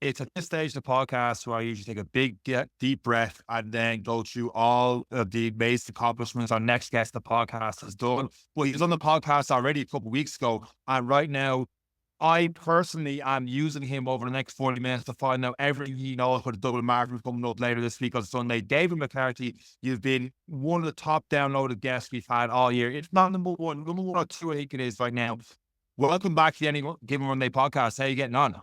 It's at this stage of the podcast where I usually take a big, deep breath and then go through all of the amazing accomplishments our next guest of the podcast has done. Well, he was on the podcast already a couple of weeks ago. And right now, I personally am using him over the next 40 minutes to find out everything he knows for the Dublin Marathon coming up later this week on Sunday. David McCarthy, you've been one of the top downloaded guests we've had all year. It's not number one or two, I think it is right now. Welcome back to the Any Given Runday Podcast. How are you getting on?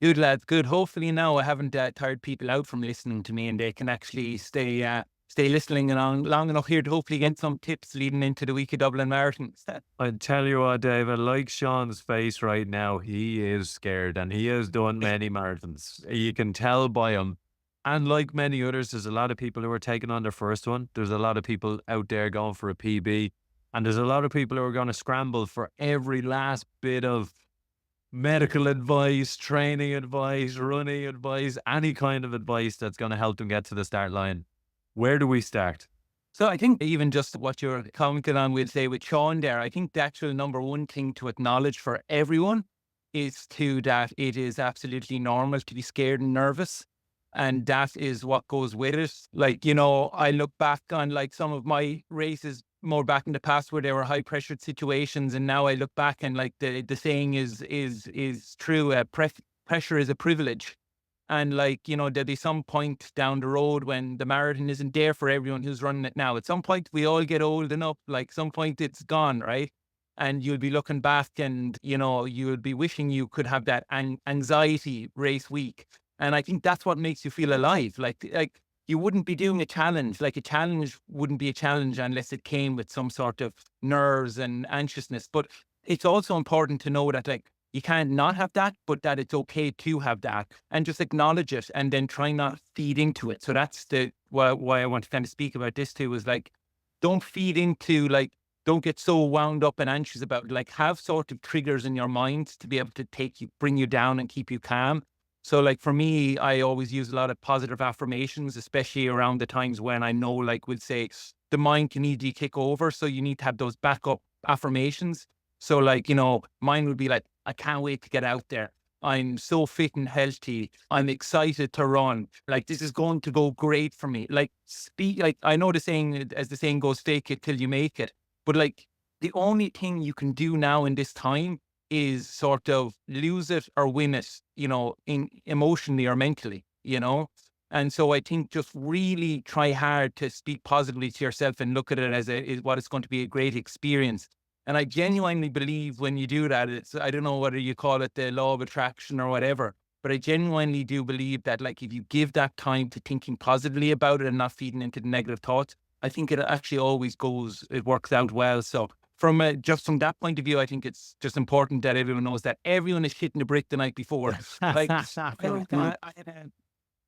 Good, lads. Good. Hopefully now I haven't tired people out from listening to me, and they can actually stay listening long enough here to hopefully get some tips leading into the week of Dublin Marathon. I tell you what, David, like Sean's face right now, he is scared and he has done many marathons. You can tell by him. And like many others, there's a lot of people who are taking on their first one. There's a lot of people out there going for a PB. And there's a lot of people who are going to scramble for every last bit of medical advice, training advice, running advice, any kind of advice that's going to help them get to the start line. Where do we start? So I think even just what you're commenting on, we'll say with Sean there, I think the actual number one thing to acknowledge for everyone is that it is absolutely normal to be scared and nervous. And that is what goes with it. Like, I look back on like some of my races more back in the past where there were high pressured situations. And now I look back and like the saying is true. Pressure is a privilege. And like, there'll be some point down the road when the marathon isn't there for everyone who's running it now. At some point, we all get old enough, like some point it's gone, right? And you'll be looking back and, you'll be wishing you could have that anxiety race week. And I think that's what makes you feel alive. Like you wouldn't be doing a challenge. Like a challenge wouldn't be a challenge unless it came with some sort of nerves and anxiousness. But it's also important to know that like you can't not have that, but that it's okay to have that and just acknowledge it and then try not feed into it. So that's why I want to kind of speak about this too, is like, don't feed into like, don't get so wound up and anxious about it. Like have sort of triggers in your mind to be able to bring you down and keep you calm. So like for me, I always use a lot of positive affirmations, especially around the times when I know, like we'll say the mind can easily kick over. So you need to have those backup affirmations. So like, mine would be like, I can't wait to get out there. I'm so fit and healthy. I'm excited to run. Like this is going to go great for me. Like I know the saying, as the saying goes, fake it till you make it. But like the only thing you can do now in this time is sort of lose it or win it, in emotionally or mentally, And so I think just really try hard to speak positively to yourself and look at it as what it's going to be a great experience. And I genuinely believe when you do that, I don't know whether you call it the law of attraction or whatever, but I genuinely do believe that like if you give that time to thinking positively about it and not feeding into the negative thoughts, I think it actually it works out well. So just from that point of view, I think it's just important that everyone knows that everyone is hitting the brick the night before. Like I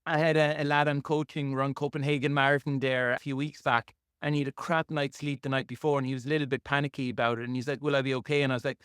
had a lad on coaching run Copenhagen Marathon there a few weeks back, and he had a crap night's sleep the night before, and he was a little bit panicky about it. And he's like, "Will I be okay?" And I was like,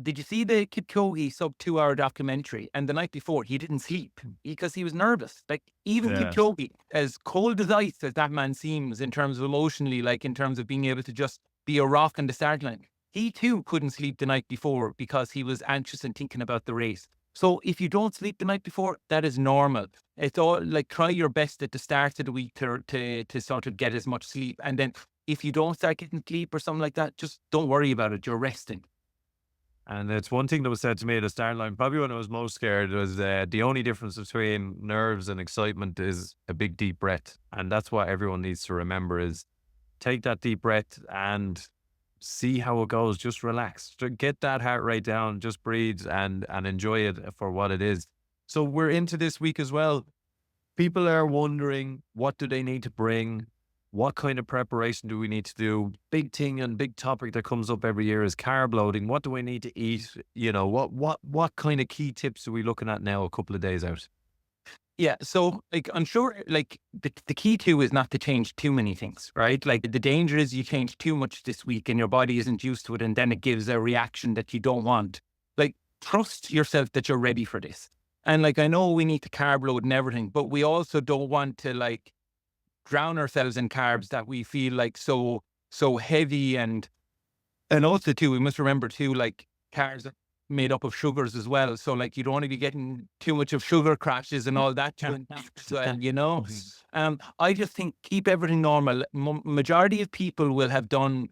"Did you see the Kipchoge sub 2 hour documentary?" And the night before, he didn't sleep because he was nervous. Like even Kipchoge, as cold as ice as that man seems in terms of emotionally, like in terms of being able to just be a rock on the start line, he too couldn't sleep the night before because he was anxious and thinking about the race. So if you don't sleep the night before, that is normal. It's all like try your best at the start of the week to sort of get as much sleep. And then if you don't start getting sleep or something like that, just don't worry about it. You're resting. And it's one thing that was said to me at the start line, probably when I was most scared, was the only difference between nerves and excitement is a big deep breath. And that's what everyone needs to remember is take that deep breath and see how it goes. Just relax. Get that heart rate down. Just breathe and enjoy it for what it is. So we're into this week as well. People are wondering, what do they need to bring? What kind of preparation do we need to do? Big thing and big topic that comes up every year is carb loading. What do we need to eat? What kind of key tips are we looking at now a couple of days out? Yeah. So like, I'm sure like the key too is not to change too many things, right? Like the danger is you change too much this week and your body isn't used to it. And then it gives a reaction that you don't want. Like trust yourself that you're ready for this. And like, I know we need to carb load and everything, but we also don't want to like drown ourselves in carbs that we feel like so heavy. And also too, we must remember too, like carbs made up of sugars as well. So like you don't want to be getting too much of sugar crashes and all that as well, you know. I just think keep everything normal. Majority of people will have done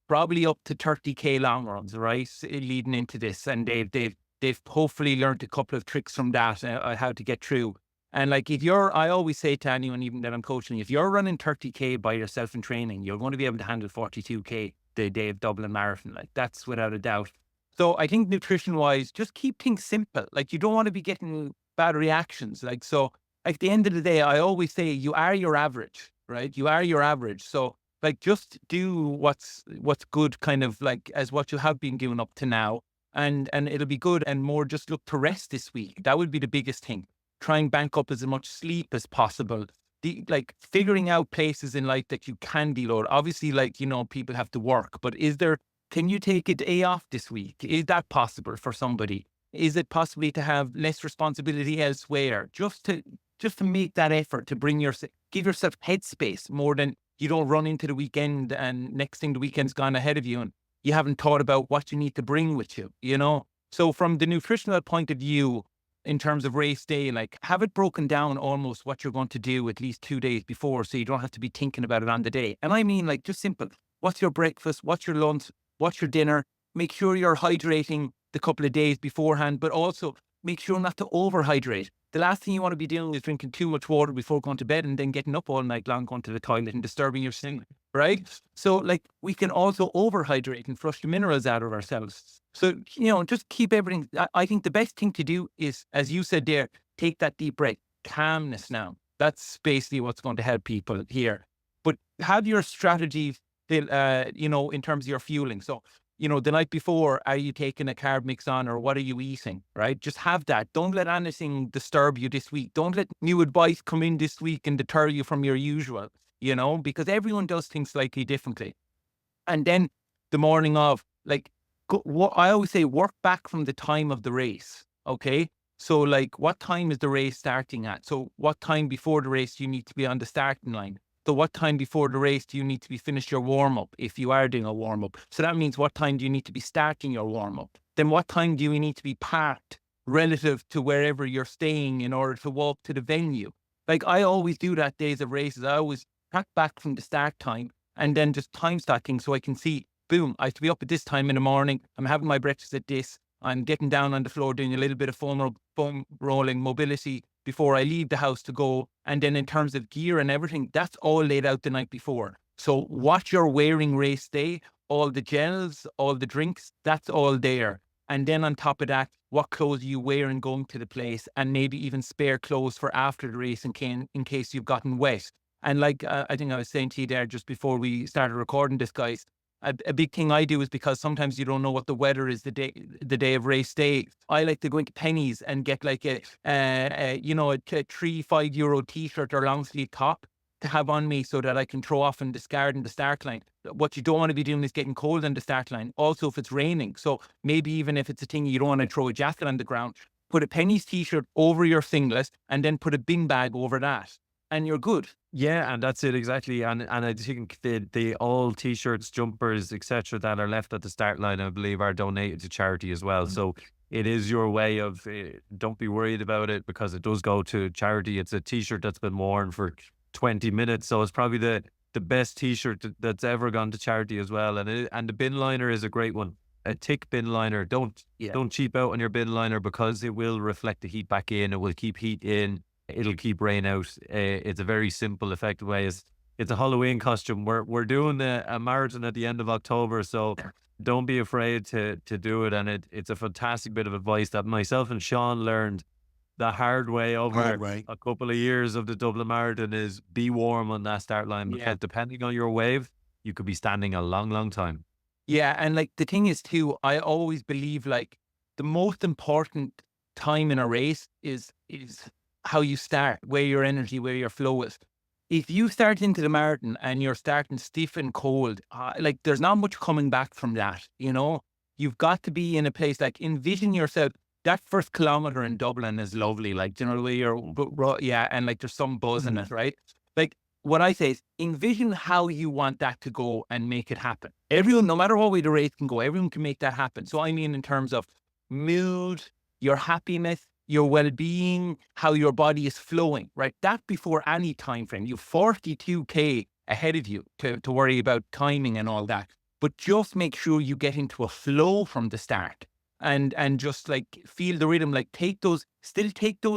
probably up to 30K long runs, right, leading into this, and they've hopefully learned a couple of tricks from that, how to get through. And like I always say to anyone, even that I'm coaching, if you're running 30K by yourself in training, you're going to be able to handle 42K the day of Dublin Marathon. Like that's without a doubt. So I think nutrition wise, just keep things simple. Like you don't want to be getting bad reactions. Like, so at the end of the day, I always say you are your average, right? You are your average. So like just do what's good, kind of like as what you have been doing up to now. And it'll be good, and more just look to rest this week. That would be the biggest thing. Try and bank up as much sleep as possible. Like figuring out places in life that you can deload. Obviously, like, you know, people have to work, but can you take a day off this week? Is that possible for somebody? Is it possibly to have less responsibility elsewhere? Just to make that effort to give yourself headspace more than you don't run into the weekend and next thing the weekend's gone ahead of you and you haven't thought about what you need to bring with you, you know? So from the nutritional point of view, in terms of race day, like have it broken down almost what you're going to do at least 2 days before, so you don't have to be thinking about it on the day. And I mean like just simple. What's your breakfast? What's your lunch? What's your dinner? Make sure you're hydrating the couple of days beforehand, but also make sure not to overhydrate. The last thing you want to be doing is drinking too much water before going to bed and then getting up all night long, going to the toilet and disturbing your sleep, right? So like we can also overhydrate and flush the minerals out of ourselves. So, you know, just keep everything. I think the best thing to do is, as you said there, take that deep breath, calmness now. That's basically what's going to help people here. But have your strategy, you know, in terms of your fueling. So, you know, the night before, are you taking a carb mix on, or what are you eating, right? Just have that. Don't let anything disturb you this week. Don't let new advice come in this week and deter you from your usual, you know, because everyone does things slightly differently. And then the morning of, like, I always say, work back from the time of the race, okay? So, like, what time is the race starting at? So what time before the race do you need to be on the starting line? So what time before the race do you need to be finished your warm-up if you are doing a warm-up? So that means what time do you need to be starting your warm-up? Then what time do you need to be parked relative to wherever you're staying in order to walk to the venue? Like I always do that days of races. I always track back from the start time and then just time stacking so I can see, boom, I have to be up at this time in the morning. I'm having my breakfast at this. I'm getting down on the floor doing a little bit of foam rolling mobility before I leave the house to go. And then in terms of gear and everything, that's all laid out the night before. So what you're wearing race day, all the gels, all the drinks, that's all there. And then on top of that, what clothes are you wearing going to the place, and maybe even spare clothes for after the race in case you've gotten wet. And like I think I was saying to you there just before we started recording this, guys, a big thing I do is because sometimes you don't know what the weather is the day of race day. I like to go into Pennies and get like a 3-5 euro t-shirt or long sleeve top to have on me so that I can throw off and discard in the start line. What you don't want to be doing is getting cold in the start line. Also, if it's raining. So maybe even if it's a thing you don't want to throw a jacket on the ground, put a Pennies t-shirt over your singlet and then put a bin bag over that. And you're good. Yeah, and that's it exactly. And I think the all t-shirts, jumpers, etc., that are left at the start line, I believe, are donated to charity as well. So it is your way of don't be worried about it, because it does go to charity. It's a t-shirt that's been worn for 20 minutes, so it's probably the best t-shirt that's ever gone to charity as well. And the bin liner is a great one. A thick bin liner. Don't cheap out on your bin liner, because it will reflect the heat back in. It will keep heat in. It'll keep rain out. It's a very simple, effective way. It's a Halloween costume. We're doing a marathon at the end of October, so don't be afraid to do it. And it's a fantastic bit of advice that myself and Sean learned the hard way over a couple of years of the Dublin Marathon, is be warm on that start line, because depending on your wave, you could be standing a long, long time. Yeah, and like the thing is too, I always believe like the most important time in a race is how you start, where your energy, where your flow is. If you start into the marathon and you're starting stiff and cold, like there's not much coming back from that, you know? You've got to be in a place, like envision yourself. That first kilometer in Dublin is lovely, like, you know, the way you're, and like there's some buzz in it, right? Like what I say is envision how you want that to go and make it happen. Everyone, no matter what way the race can go, everyone can make that happen. So I mean in terms of mood, your happiness, your well-being, how your body is flowing, right? That before any time frame. You've 42K ahead of you to worry about timing and all that. But just make sure you get into a flow from the start and just like feel the rhythm, like take those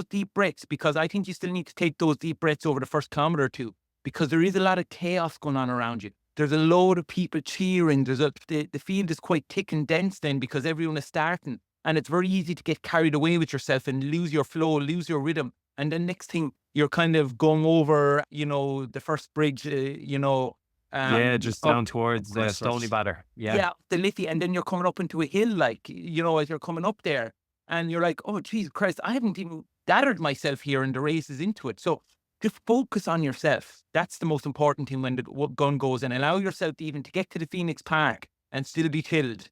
deep breaths, because I think you still need to take those deep breaths over the first kilometer or two, because there is a lot of chaos going on around you. There's a load of people cheering. The field is quite thick and dense then, because everyone is starting. And it's very easy to get carried away with yourself and lose your flow, lose your rhythm. And then next thing, you're kind of going over, the first bridge, just down towards the Stony Batter. Yeah, the Liffey. And then you're coming up into a hill, like, as you're coming up there. And you're like, oh, Jesus Christ, I haven't even gathered myself here, and the race is into it. So just focus on yourself. That's the most important thing when the gun goes, and allow yourself to get to the Phoenix Park and still be chilled.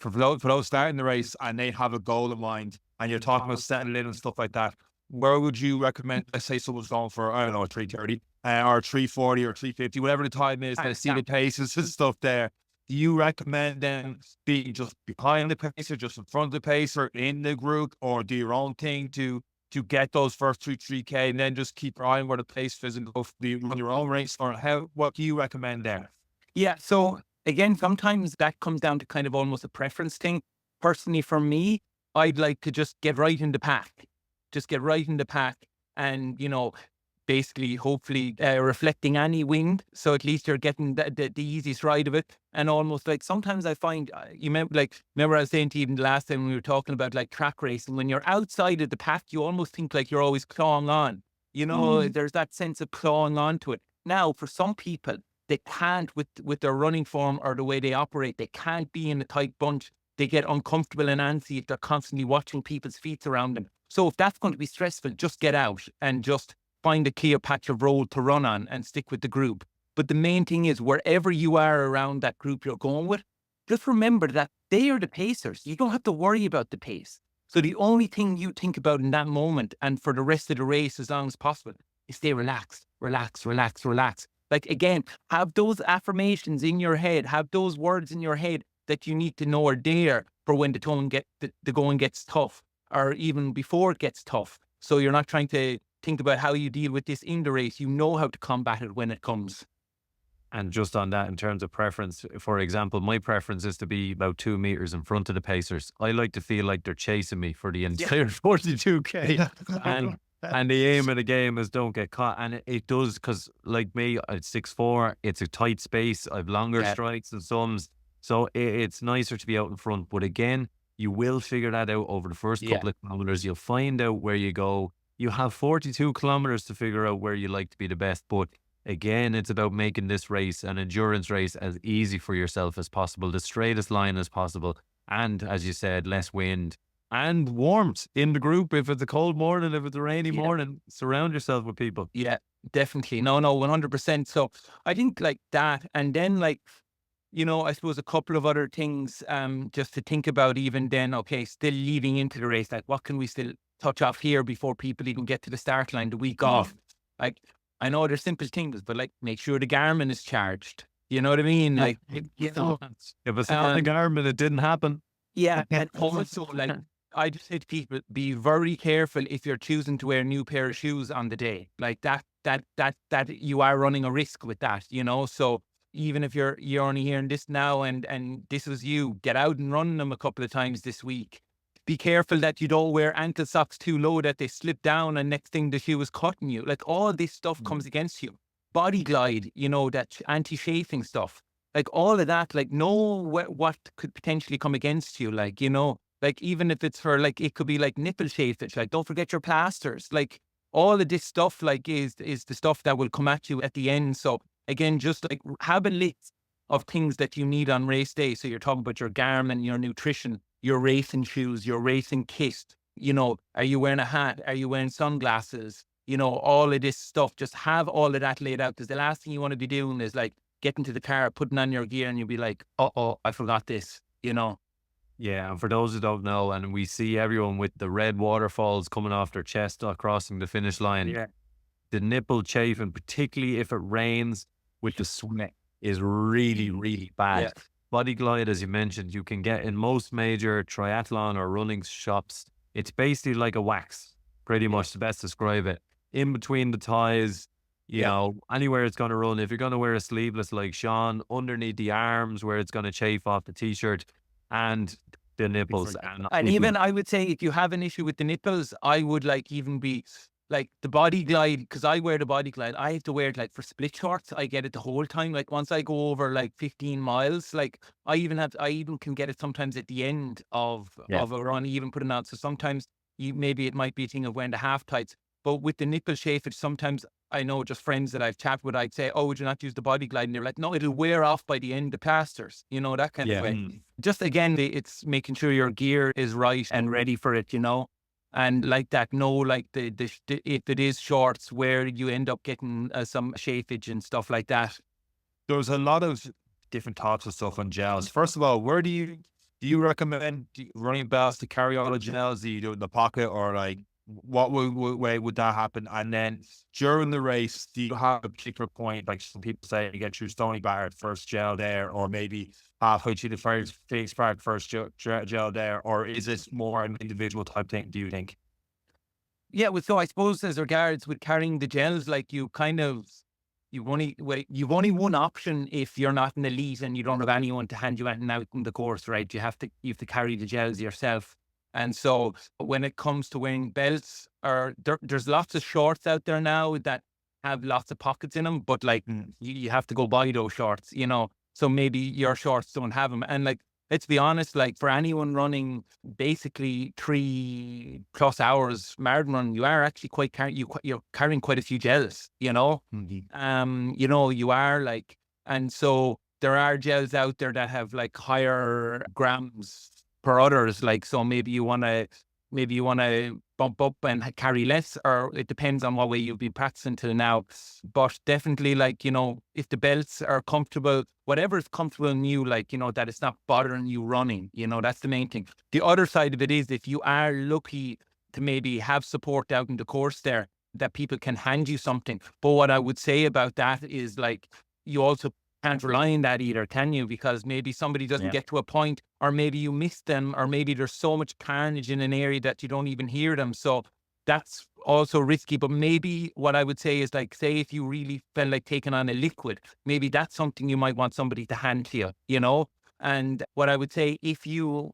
For those starting the race and they have a goal in mind, and you're talking about settling in and stuff like that, where would you recommend, let's say someone's going for, I don't know, 3:30 or 3:40 or 3:50, whatever the time is, to see the paces and stuff there. Do you recommend them being just behind the pacer, just in front of the pacer, in the group, or do your own thing to get those first 3K and then just keep your eye on where the pace is and go run your own race? Or what do you recommend there? Yeah, so again, sometimes that comes down to kind of almost a preference thing. Personally, for me, I'd like to just get right in the pack. Just get right in the pack and, basically, hopefully reflecting any wind. So at least you're getting the easiest ride of it. And almost like sometimes I find, remember I was saying to you even the last time we were talking about like track racing, when you're outside of the pack, you almost think like you're always clawing on. There's that sense of clawing on to it. Now, for some people, they can't with their running form or the way they operate. They can't be in a tight bunch. They get uncomfortable and antsy if they're constantly watching people's feet around them. So if that's going to be stressful, just get out and just find a clear patch of road to run on and stick with the group. But the main thing is, wherever you are around that group you're going with, just remember that they are the pacers. You don't have to worry about the pace. So the only thing you think about in that moment and for the rest of the race as long as possible is stay relaxed, relax, relax, relax. Like, again, have those affirmations in your head, have those words in your head that you need to know are there for when the going gets tough, or even before it gets tough. So you're not trying to think about how you deal with this in the race. You know how to combat it when it comes. And just on that, in terms of preference, for example, my preference is to be about 2 meters in front of the pacers. I like to feel like they're chasing me for the entire 42K. And the aim of the game is don't get caught. And it does, because like me, I'm 6'4", it's a tight space. I've longer strikes and sums. So it's nicer to be out in front. But again, you will figure that out over the first couple of kilometers. You'll find out where you go. You have 42 kilometers to figure out where you like to be the best. But again, it's about making this race, an endurance race, as easy for yourself as possible, the straightest line as possible. And as you said, less wind and warmth in the group. If it's a cold morning, if it's a rainy morning, surround yourself with people. Yeah, definitely. No, 100%. So I think like that. And then I suppose a couple of other things just to think about even then, okay, still leading into the race, like what can we still touch off here before people even get to the start line the week off? Like, I know there's simple things, but like make sure the Garmin is charged. You know what I mean? Like, if it's not the Garmin, it didn't happen. Yeah. And also, like, I just say to people, be very careful if you're choosing to wear a new pair of shoes on the day. Like that you are running a risk with that, So even if you're only hearing this now and this was you, get out and run them a couple of times this week. Be careful that you don't wear ankle socks too low that they slip down and next thing the shoe is cutting you. Like all this stuff comes against you. Body glide, that anti-chafing stuff. Like all of that, like know what could potentially come against you. Like, like even if it's for like, it could be like nipple chafage, like don't forget your plasters. Like all of this stuff like is the stuff that will come at you at the end. So again, just like have a list of things that you need on race day. So you're talking about your Garmin, your nutrition, your racing shoes, your racing kit. Are you wearing a hat? Are you wearing sunglasses? All of this stuff. Just have all of that laid out, because the last thing you want to be doing is like getting to the car, putting on your gear, and you'll be like, I forgot this, Yeah, and for those who don't know, and we see everyone with the red waterfalls coming off their chest crossing the finish line. Yeah. The nipple chafing, particularly if it rains with the sweat, is really, really bad. Body Glide, as you mentioned, you can get in most major triathlon or running shops. It's basically like a wax, pretty much the best to describe it. In between the thighs, you know, anywhere it's going to run. If you're going to wear a sleeveless like Sean, underneath the arms where it's going to chafe off the t-shirt, and the nipples. And even I would say if you have an issue with the nipples, I would like even be like the Body Glide, because I wear the Body Glide. I have to wear it like for split shorts. I get it the whole time. Like once I go over like 15 miles, like I even can get it sometimes at the end of a run, even put it out. So sometimes maybe it might be a thing of wearing the half tights, but with the nipple chafage, sometimes I know just friends that I've chatted with, I'd say, oh, would you not use the Body Glide? And they're like, no, it'll wear off by the end of plasters, you know, that kind of way. Just again, it's making sure your gear is right and ready for it, you know. And like that, no, like if it is shorts where you end up getting some chafage and stuff like that. There's a lot of different types of stuff on gels. First of all, where do you recommend running belts to carry all the gels? Do you do it in the pocket, or like what way would that happen? And then during the race, do you have a particular point, like some people say you get through Stony Bar first gel there, or maybe halfway to the Phoenix Park first gel there, or is this more an individual type thing, do you think? Yeah, well, so I suppose as regards with carrying the gels, like you've only one option if you're not an elite and you don't have anyone to hand you anything out in the course, right? You have to carry the gels yourself. And so when it comes to wearing belts, or there's lots of shorts out there now that have lots of pockets in them, but like you have to go buy those shorts, you know. So maybe your shorts don't have them. And like, let's be honest, like for anyone running basically 3+ hours marathon run, you are actually you're carrying quite a few gels, you know. You know, you are like, and so there are gels out there that have like higher grams per others, like, so maybe you want to bump up and carry less, or it depends on what way you've been practicing till now. But definitely, like, you know, if the belts are comfortable, whatever is comfortable in you, like, you know, that it's not bothering you running, you know, that's the main thing. The other side of it is if you are lucky to maybe have support out in the course there, that people can hand you something. But what I would say about that is, like, you also can't rely on that either, can you? Because maybe somebody doesn't get to a point, or maybe you miss them, or maybe there's so much carnage in an area that you don't even hear them. So that's also risky. But maybe what I would say is, like, say if you really felt like taking on a liquid, maybe that's something you might want somebody to hand to you, you know? And what I would say, if you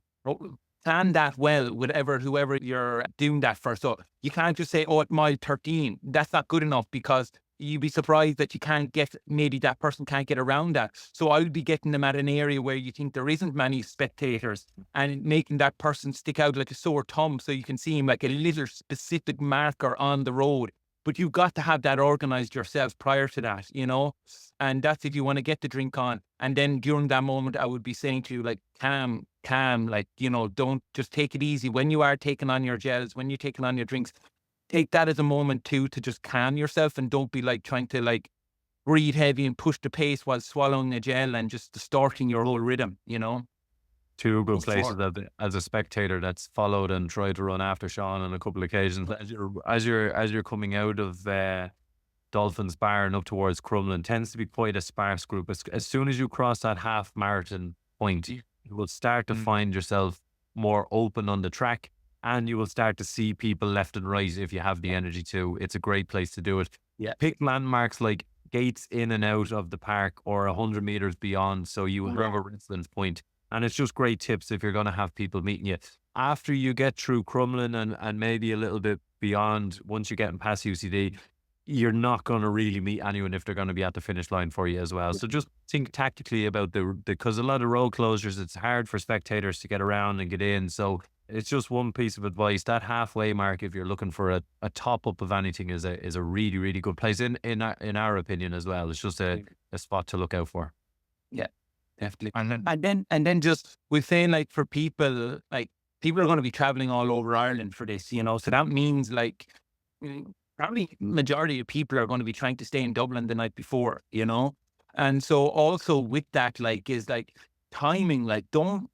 plan that well with whoever you're doing that for. So you can't just say, oh, at mile 13, that's not good enough, because you'd be surprised that maybe that person can't get around that. So I would be getting them at an area where you think there isn't many spectators, and making that person stick out like a sore thumb so you can see him like a little specific marker on the road. But you've got to have that organized yourself prior to that, you know? And that's if you want to get the drink on. And then during that moment, I would be saying to you, like, calm, like, you know, don't, just take it easy. When you are taking on your gels, when you're taking on your drinks, take that as a moment too to just calm yourself, and don't be like trying to like breathe heavy and push the pace while swallowing a gel and just distorting your whole rhythm, you know. Two good places as a spectator that's followed and tried to run after Sean on a couple of occasions. As you're coming out of Dolphins Bar and up towards Crumlin, tends to be quite a sparse group. As soon as you cross that half marathon point, you will start to find yourself more open on the track. And you will start to see people left and right if you have the energy to. It's a great place to do it. Yeah. Pick landmarks like gates in and out of the park, or 100 meters beyond, so you have a reference point. And it's just great tips if you're going to have people meeting you. After you get through Crumlin and maybe a little bit beyond, once you're getting past UCD, you're not going to really meet anyone if they're going to be at the finish line for you as well. So just think tactically about because a lot of road closures, it's hard for spectators to get around and get in. So it's just one piece of advice. That halfway mark, if you're looking for a top up of anything, is a really, really good place in our opinion as well. It's just a spot to look out for. Yeah, definitely. And then just we're saying, like, for people, like, people are going to be traveling all over Ireland for this, you know. So that means, like, probably majority of people are going to be trying to stay in Dublin the night before, you know. And so also with that, like, is like timing, like, don't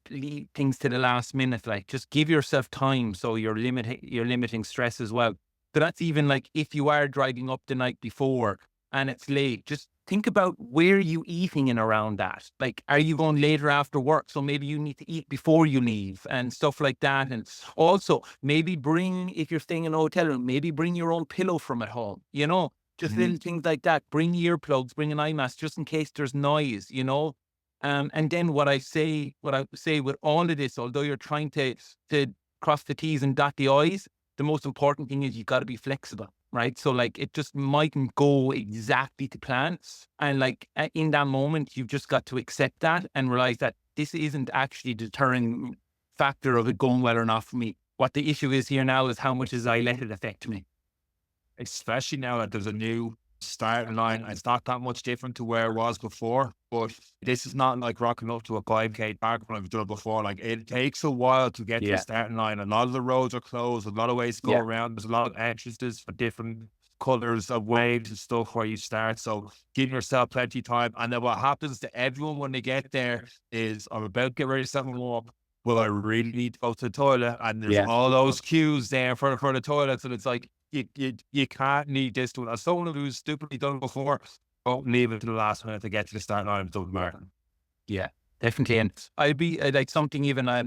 leave things to the last minute, like, just give yourself time, so you're limiting stress as well. So that's even like if you are driving up the night before and it's late, just think about where you eating in around that. Like, are you going later after work? So maybe you need to eat before you leave and stuff like that. And also maybe if you're staying in a hotel room, maybe bring your own pillow from at home, just little things like that. Bring earplugs, bring an eye mask just in case there's noise, and then what I say with all of this, although you're trying to cross the T's and dot the I's, the most important thing is you got to be flexible, right? So like, it just mightn't go exactly to plan. And like, in that moment, you've just got to accept that and realize that this isn't actually deterring factor of it going well or not for me. What the issue is here now is how much as I let it affect me. Especially now that there's a new starting line. It's not that much different to where it was before, but this is not like rocking up to a 5K park when I've done it before. Like, it takes a while to get to the starting line. A lot of the roads are closed, a lot of ways to go around. There's a lot of entrances for different colors of waves and stuff where you start. So give yourself plenty of time. And then what happens to everyone when they get there is, I'm about to get ready to set them up. Well, I really need to go to the toilet. And there's all those queues there for the toilets. And it's like, you can't need this to it. As someone who's stupidly done it before, don't leave it to the last minute to get to the start line of Dublin Marathon. Yeah, definitely. And I'd be like, something even I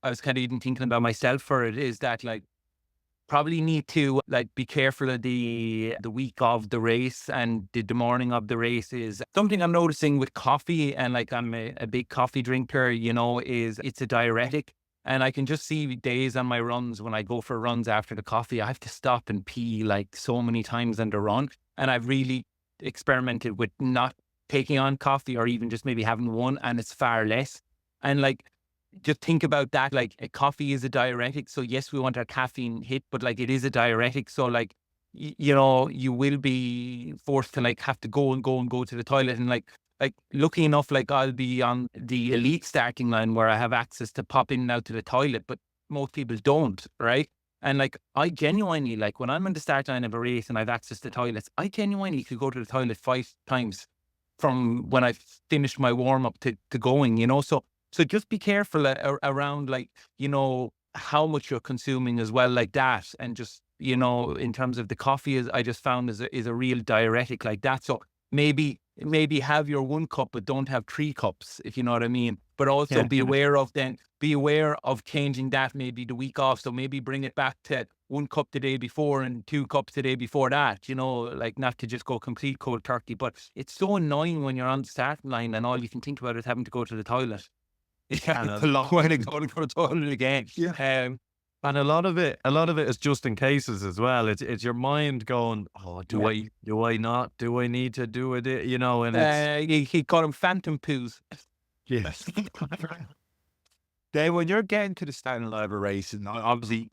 was kind of even thinking about myself for it is that, like, probably need to like be careful of the week of the race and the morning of the race. Is something I'm noticing with coffee, and like, I'm a big coffee drinker, is it's a diuretic. And I can just see days on my runs when I go for runs after the coffee, I have to stop and pee like so many times on the run. And I've really experimented with not taking on coffee, or even just maybe having one, and it's far less. And like, just think about that. Like, a coffee is a diuretic. So yes, we want our caffeine hit, but like, it is a diuretic. So like, you will be forced to like have to go to the toilet. And like lucky enough, like, I'll be on the elite starting line where I have access to pop in and out to the toilet, but most people don't, right? And like, I genuinely, like, when I'm on the start line of a race and I've access to toilets, I genuinely could go to the toilet 5 times from when I finished my warm up to going, So just be careful around, like, how much you're consuming as well, like that. And just, in terms of the coffee, I just found is a real diuretic like that. So maybe have your 1 cup, but don't have 3 cups, if you know what I mean. But also be aware of changing that maybe the week off. So maybe bring it back to 1 cup the day before and 2 cups the day before that, like, not to just go complete cold turkey. But it's so annoying when you're on the starting line and all you can think about is having to go to the toilet. Yeah, it's a long way to go to the toilet again. Yeah. And a lot of it is just in cases as well. It's your mind going, oh, do I not? Do I need to do it? And it's... he called them phantom poos. Yes. Then when you're getting to the starting line of a race, and obviously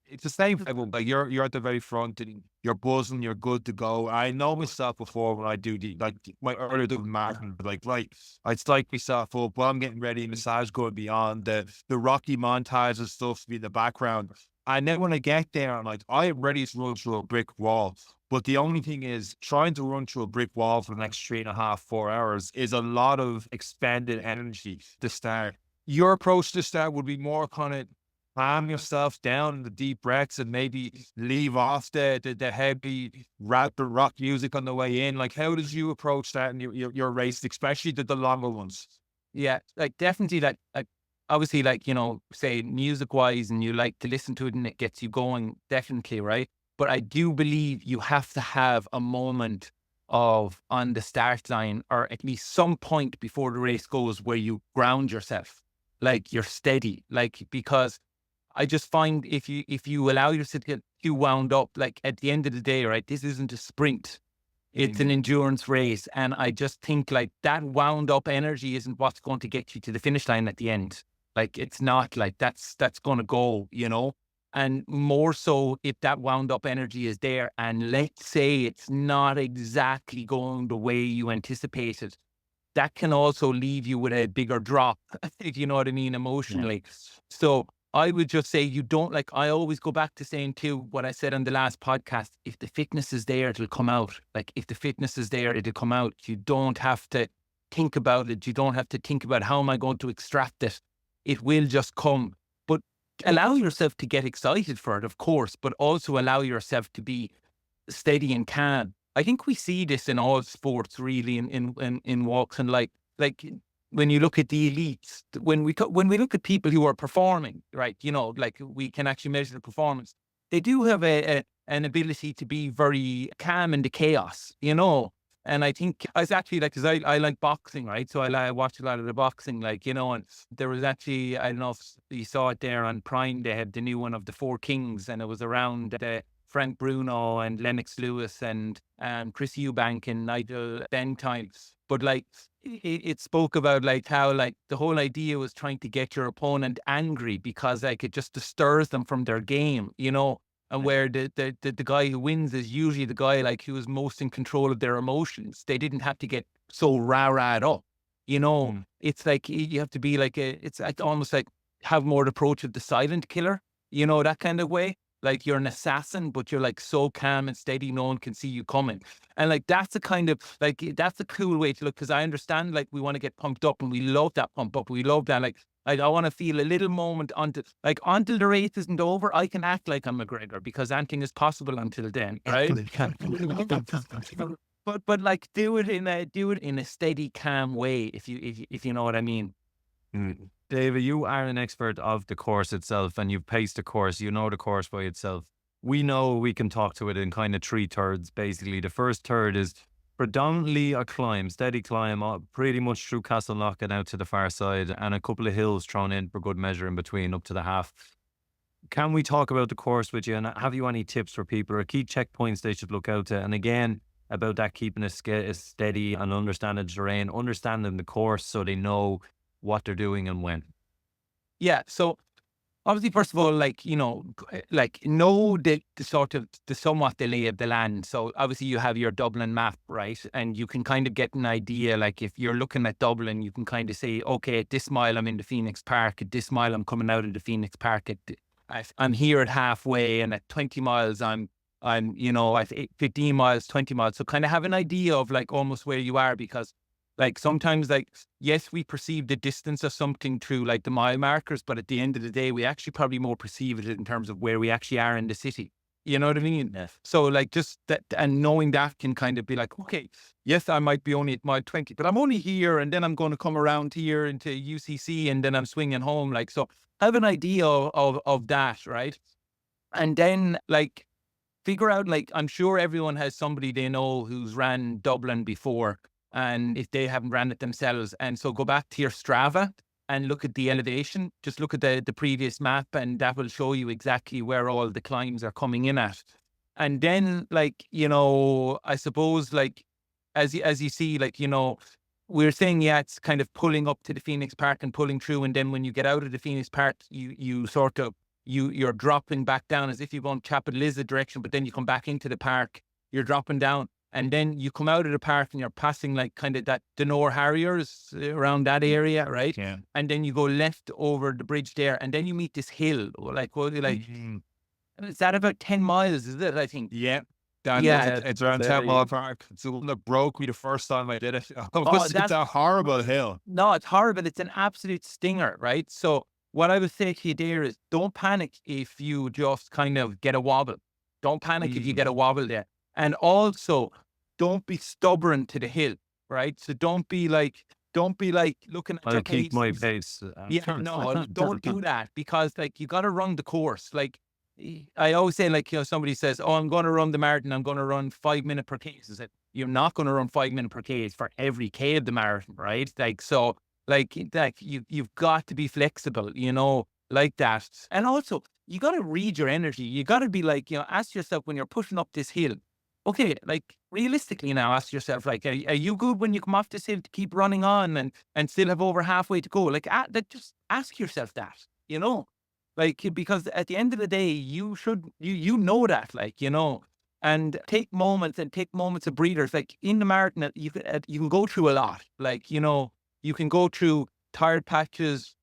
it's the same for everyone, like, you're at the very front and you're buzzing, you're good to go. I know myself before when I do my earlier Dublin Marathon, like, right, I'd psych myself up while I'm getting ready, massage going beyond, the Rocky montage and stuff in the background. And then when I get there, I'm like, I am ready to run through a brick wall. But the only thing is, trying to run through a brick wall for the next 3.5, 4 hours is a lot of expended energy to start. Your approach to start would be more kind of calm yourself down in the deep breaths and maybe leave off the heavy rap or rock music on the way in. Like, how did you approach that in your race, especially the longer ones? Yeah, like, definitely, like obviously, like, say music wise, and you like to listen to it and it gets you going, definitely, right? But I do believe you have to have a moment on the start line, or at least some point before the race goes, where you ground yourself, like, you're steady, like, because I just find if you allow yourself to get too wound up, like, at the end of the day, right, this isn't a sprint. It's an endurance race. And I just think, like, that wound up energy isn't what's going to get you to the finish line at the end. Like, it's not, like, that's going to go, and more so if that wound up energy is there, and let's say it's not exactly going the way you anticipated, that can also leave you with a bigger drop, if you know what I mean, emotionally. Yeah. So I would just say, you don't, like, I always go back to saying too, what I said on the last podcast, if the fitness is there, it'll come out. Like, if the fitness is there, it'll come out. You don't have to think about it. You don't have to think about, how am I going to extract it? It will just come. But allow yourself to get excited for it, of course, but also allow yourself to be steady and calm. I think we see this in all sports, really, in walks and like when you look at the elites, when we look at people who are performing, right, like we can actually measure the performance. They do have an ability to be very calm in the chaos, And I think I was actually like, because I like boxing, right? So I watch a lot of the boxing, and there was actually, I don't know if you saw it there on Prime, they had the new one of the Four Kings, and it was around Frank Bruno and Lennox Lewis and Chris Eubank and Nigel Benn times. But like, it spoke about like how like the whole idea was trying to get your opponent angry because like it just stirs them from their game, And where the guy who wins is usually the guy like who is most in control of their emotions. They didn't have to get so rah-rahed up, It's like you have to be like it's like almost like have more the approach of the silent killer, that kind of way. Like you're an assassin, but you're like so calm and steady, no one can see you coming. And like that's a kind of like that's a cool way to look, because I understand like we want to get pumped up and we love that pump up. We love that like I want to feel a little moment until the race isn't over. I can act like I'm McGregor because anything is possible until then, right? but like do it in a steady, calm way, if you know what I mean. David, you are an expert of the course itself, and you've paced the course. You know the course by itself. We know we can talk to it in kind of 3/3, basically. The first third is predominantly a climb, steady climb, pretty much through Castleknock and out to the far side, and a couple of hills thrown in for good measure in between up to the half. Can we talk about the course with you, and have you any tips for people or key checkpoints they should look out to? And again, about that keeping it steady and understanding the terrain, understanding the course so they know what they're doing and when. Yeah. So obviously, first of all, like, know the somewhat the lay of the land. So obviously you have your Dublin map, right? And you can kind of get an idea, like if you're looking at Dublin, you can kind of say, okay, at this mile I'm in the Phoenix Park, at this mile I'm coming out of the Phoenix Park, I'm here at halfway, and at 20 miles I'm at 15 miles, 20 miles. So kind of have an idea of like almost where you are, because like sometimes, like, yes, we perceive the distance of something through like the mile markers, but at the end of the day, we actually probably more perceive it in terms of where we actually are in the city. You know what I mean? Yes. So like just that, and knowing that can kind of be like, okay, yes, I might be only at mile 20, but I'm only here, and then I'm going to come around here into UCC, and then I'm swinging home. Like, so have an idea of that, right? And then like figure out, like, I'm sure everyone has somebody they know who's ran Dublin before, and if they haven't ran it themselves. And so go back to your Strava and look at the elevation. Just look at the previous map, and that will show you exactly where all the climbs are coming in at. And then, like, I suppose, like, as you see, like, we're saying, yeah, it's kind of pulling up to the Phoenix Park and pulling through. And then when you get out of the Phoenix Park, you sort of, you're dropping back down as if you're going Chapel Lizard direction, but then you come back into the park, you're dropping down. And then you come out of the park and you're passing like kind of that Denore Harriers around that area, right? Yeah. And then you go left over the bridge there, and then you meet this hill. Like, is that about 10 miles, is it, I think? Yeah. It's around 10 mile park. It's the one that broke me the first time I did it. It's a horrible hill. No, it's horrible. It's an absolute stinger, right? So what I would say to you there is, don't panic if you just kind of get a wobble. Don't panic if you get a wobble there. And also, don't be stubborn to the hill, right? So don't be like looking at I'll keep my pace. No, don't do that, because like you got to run the course. Like I always say, like, somebody says, "Oh, I'm going to run the marathon. I'm going to run 5 minutes per K." I said, you're not going to run 5 minutes per K for every K of the marathon, right? Like, so like you've got to be flexible, like that. And also you got to read your energy. You got to be like, ask yourself when you're pushing up this hill, okay, like realistically now, ask yourself, like, are you good when you come off this hill to keep running on and still have over halfway to go? Like, just ask yourself that, like, because at the end of the day, you should, you know that, like, and take moments of breathers. Like in the marathon, you can go through a lot. Like, you can go through tired patches,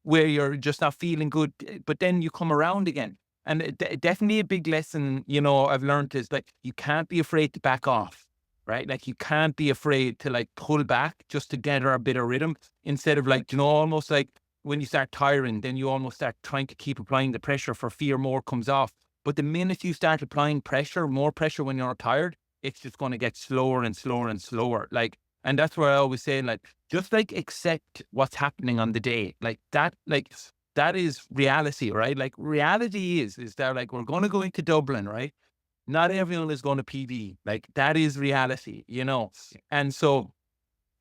where you're just not feeling good, but then you come around again. And definitely a big lesson, I've learned is like, you can't be afraid to back off, right? Like you can't be afraid to like pull back just to get a bit of rhythm, instead of like, almost like when you start tiring, then you almost start trying to keep applying the pressure for fear more comes off. But the minute you start applying pressure, more pressure when you're tired, it's just going to get slower and slower and slower. Like, and that's where I always say, like, just like accept what's happening on the day. Like that is reality, right? Like reality is that like, we're going to go into Dublin, right? Not everyone is going to PB. Like that is reality, you know? And so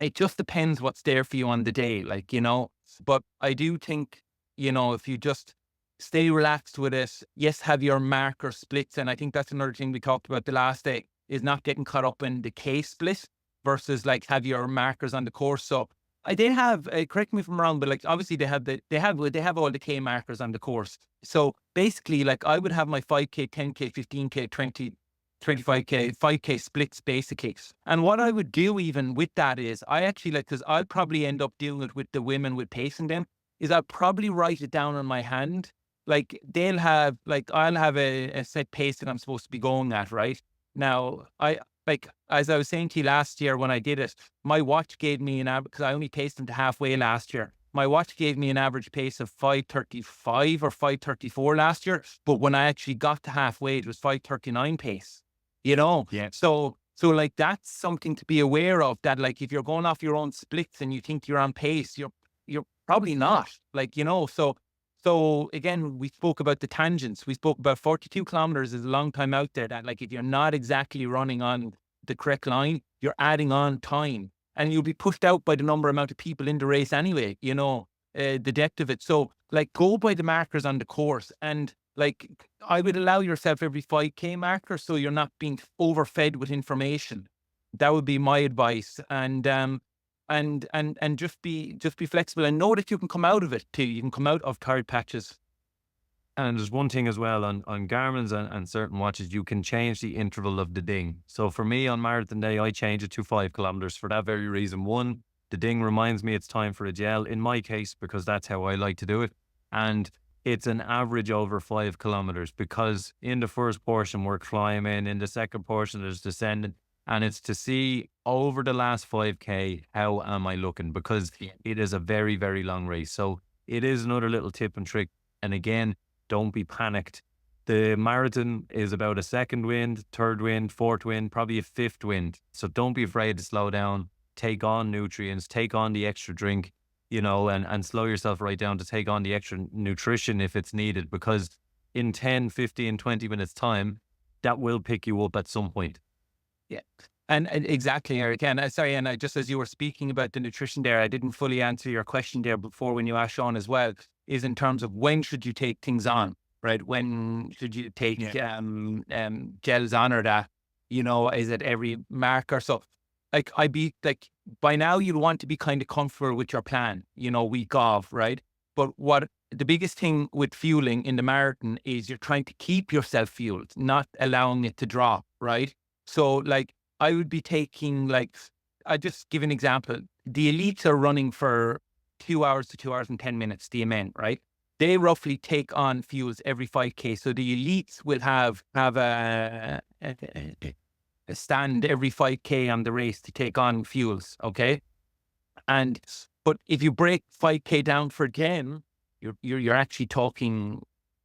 it just depends what's there for you on the day, like, you know, but I do think, you know, if you just stay relaxed with it, yes, have your marker splits. And I think that's another thing we talked about the last day, is not getting caught up in the K split versus like have your markers on the course. So they have, correct me if I'm wrong, but like obviously they have all the K markers on the course. So basically, like I would have my 5K, 10K, 15K, 20, 25K, 5K splits basically. And what I would do even with that is I actually like, because I'll probably end up doing it with the women with pacing them, is I'll probably write it down on my hand. Like they'll have, like I'll have a set pace that I'm supposed to be going at, right? Now, like, as I was saying to you last year when I did it, my watch gave me an average, because I only paced them to halfway last year. My watch gave me an average pace of 5:35 or 5:34 last year. But when I actually got to halfway, it was 5:39 pace, you know? Yeah. So like, that's something to be aware of, that like, if you're going off your own splits and you think you're on pace, you're probably not, like, you know? So again, we spoke about the tangents. We spoke about 42 kilometers is a long time out there, that like, if you're not exactly running on the correct line, you're adding on time and you'll be pushed out by the amount of people in the race anyway, you know, the depth of it. So like, go by the markers on the course, and like, I would allow yourself every 5K marker, so you're not being overfed with information. That would be my advice. And just be flexible, and know that you can come out of it too. You can come out of tired patches. And there's one thing as well on Garmin's and certain watches, you can change the interval of the ding. So for me on marathon day, I change it to 5 kilometers for that very reason. One, the ding reminds me it's time for a gel in my case, because that's how I like to do it. And it's an average over 5 kilometers, because in the first portion we're climbing, in the second portion there's descending, and it's to see over the last 5K, how am I looking? Because it is a very, very long race. So it is another little tip and trick. And again, don't be panicked. The marathon is about a second wind, third wind, fourth wind, probably a fifth wind. So don't be afraid to slow down, take on nutrients, take on the extra drink, you know, and slow yourself right down to take on the extra nutrition if it's needed, because in 10, 15, 20 minutes time, that will pick you up at some point. Yeah. And exactly, Eric. And sorry, and just as you were speaking about the nutrition there, I didn't fully answer your question there before when you asked Sean as well, is in terms of when should you take things on, right? When should you take gels on, or that, you know, is it every marker? So like, by now you'll want to be kind of comfortable with your plan, you know, week off, right? But what the biggest thing with fueling in the marathon is you're trying to keep yourself fueled, not allowing it to drop, right? So like, I would be taking, like, I just give an example. The elites are running for 2 hours to 2 hours and 10 minutes, the men, right? They roughly take on fuels every 5K. So the elites will have a stand every 5K on the race to take on fuels, okay? But if you break 5K down for them, you're actually talking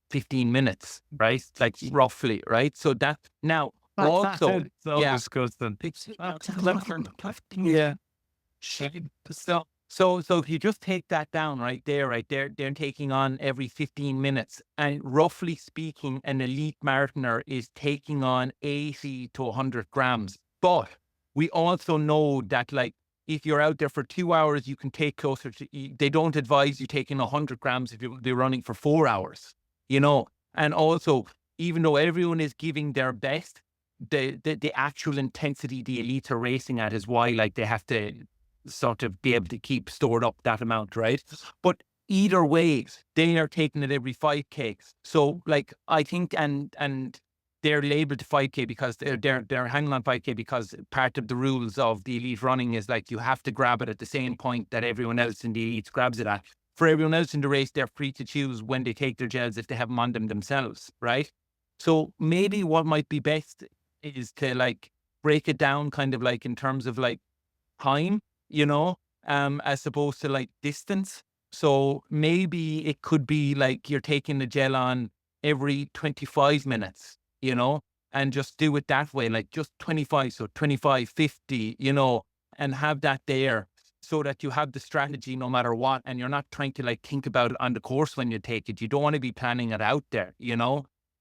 15 minutes, right? Like roughly, right? So that now, also, so disgusting. Yeah. So if you just take that down right there, they're taking on every 15 minutes. And roughly speaking, an elite marathoner is taking on 80 to 100 grams. But we also know that, like, if you're out there for 2 hours, you can take closer to, they don't advise you taking 100 grams if you're running for 4 hours, you know. And also, even though everyone is giving their best, the actual intensity the elites are racing at is why, like, they have to sort of be able to keep stored up that amount, right? But either way, they are taking it every 5K. So, like, I think, and they're labeled 5K because they're hanging on 5K because part of the rules of the elite running is, like, you have to grab it at the same point that everyone else in the elites grabs it at. For everyone else in the race, they're free to choose when they take their gels if they have them on them themselves, right? So maybe what might be best is to, like, break it down kind of like in terms of, like, time, you know, as opposed to, like, distance. So maybe it could be like you're taking the gel on every 25 minutes, and just do it that way, like just 25, so 25, 50, and have that there so that you have the strategy no matter what, and you're not trying to like think about it on the course when you take it. You don't want to be planning it out there,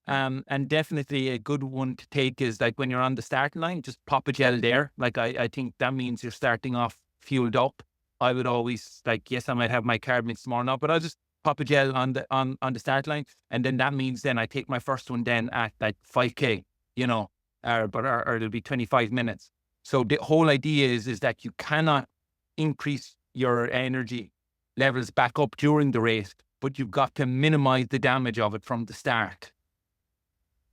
and definitely a good one to take is like when you're on the starting line, just pop a gel there. Like I think that means you're starting off fueled up. I would always like, yes, I might have my carb mix tomorrow now, but I'll just pop a gel on the start line. And then that means then I take my first one then at like 5K, or it'll be 25 minutes. So the whole idea is that you cannot increase your energy levels back up during the race, but you've got to minimize the damage of it from the start.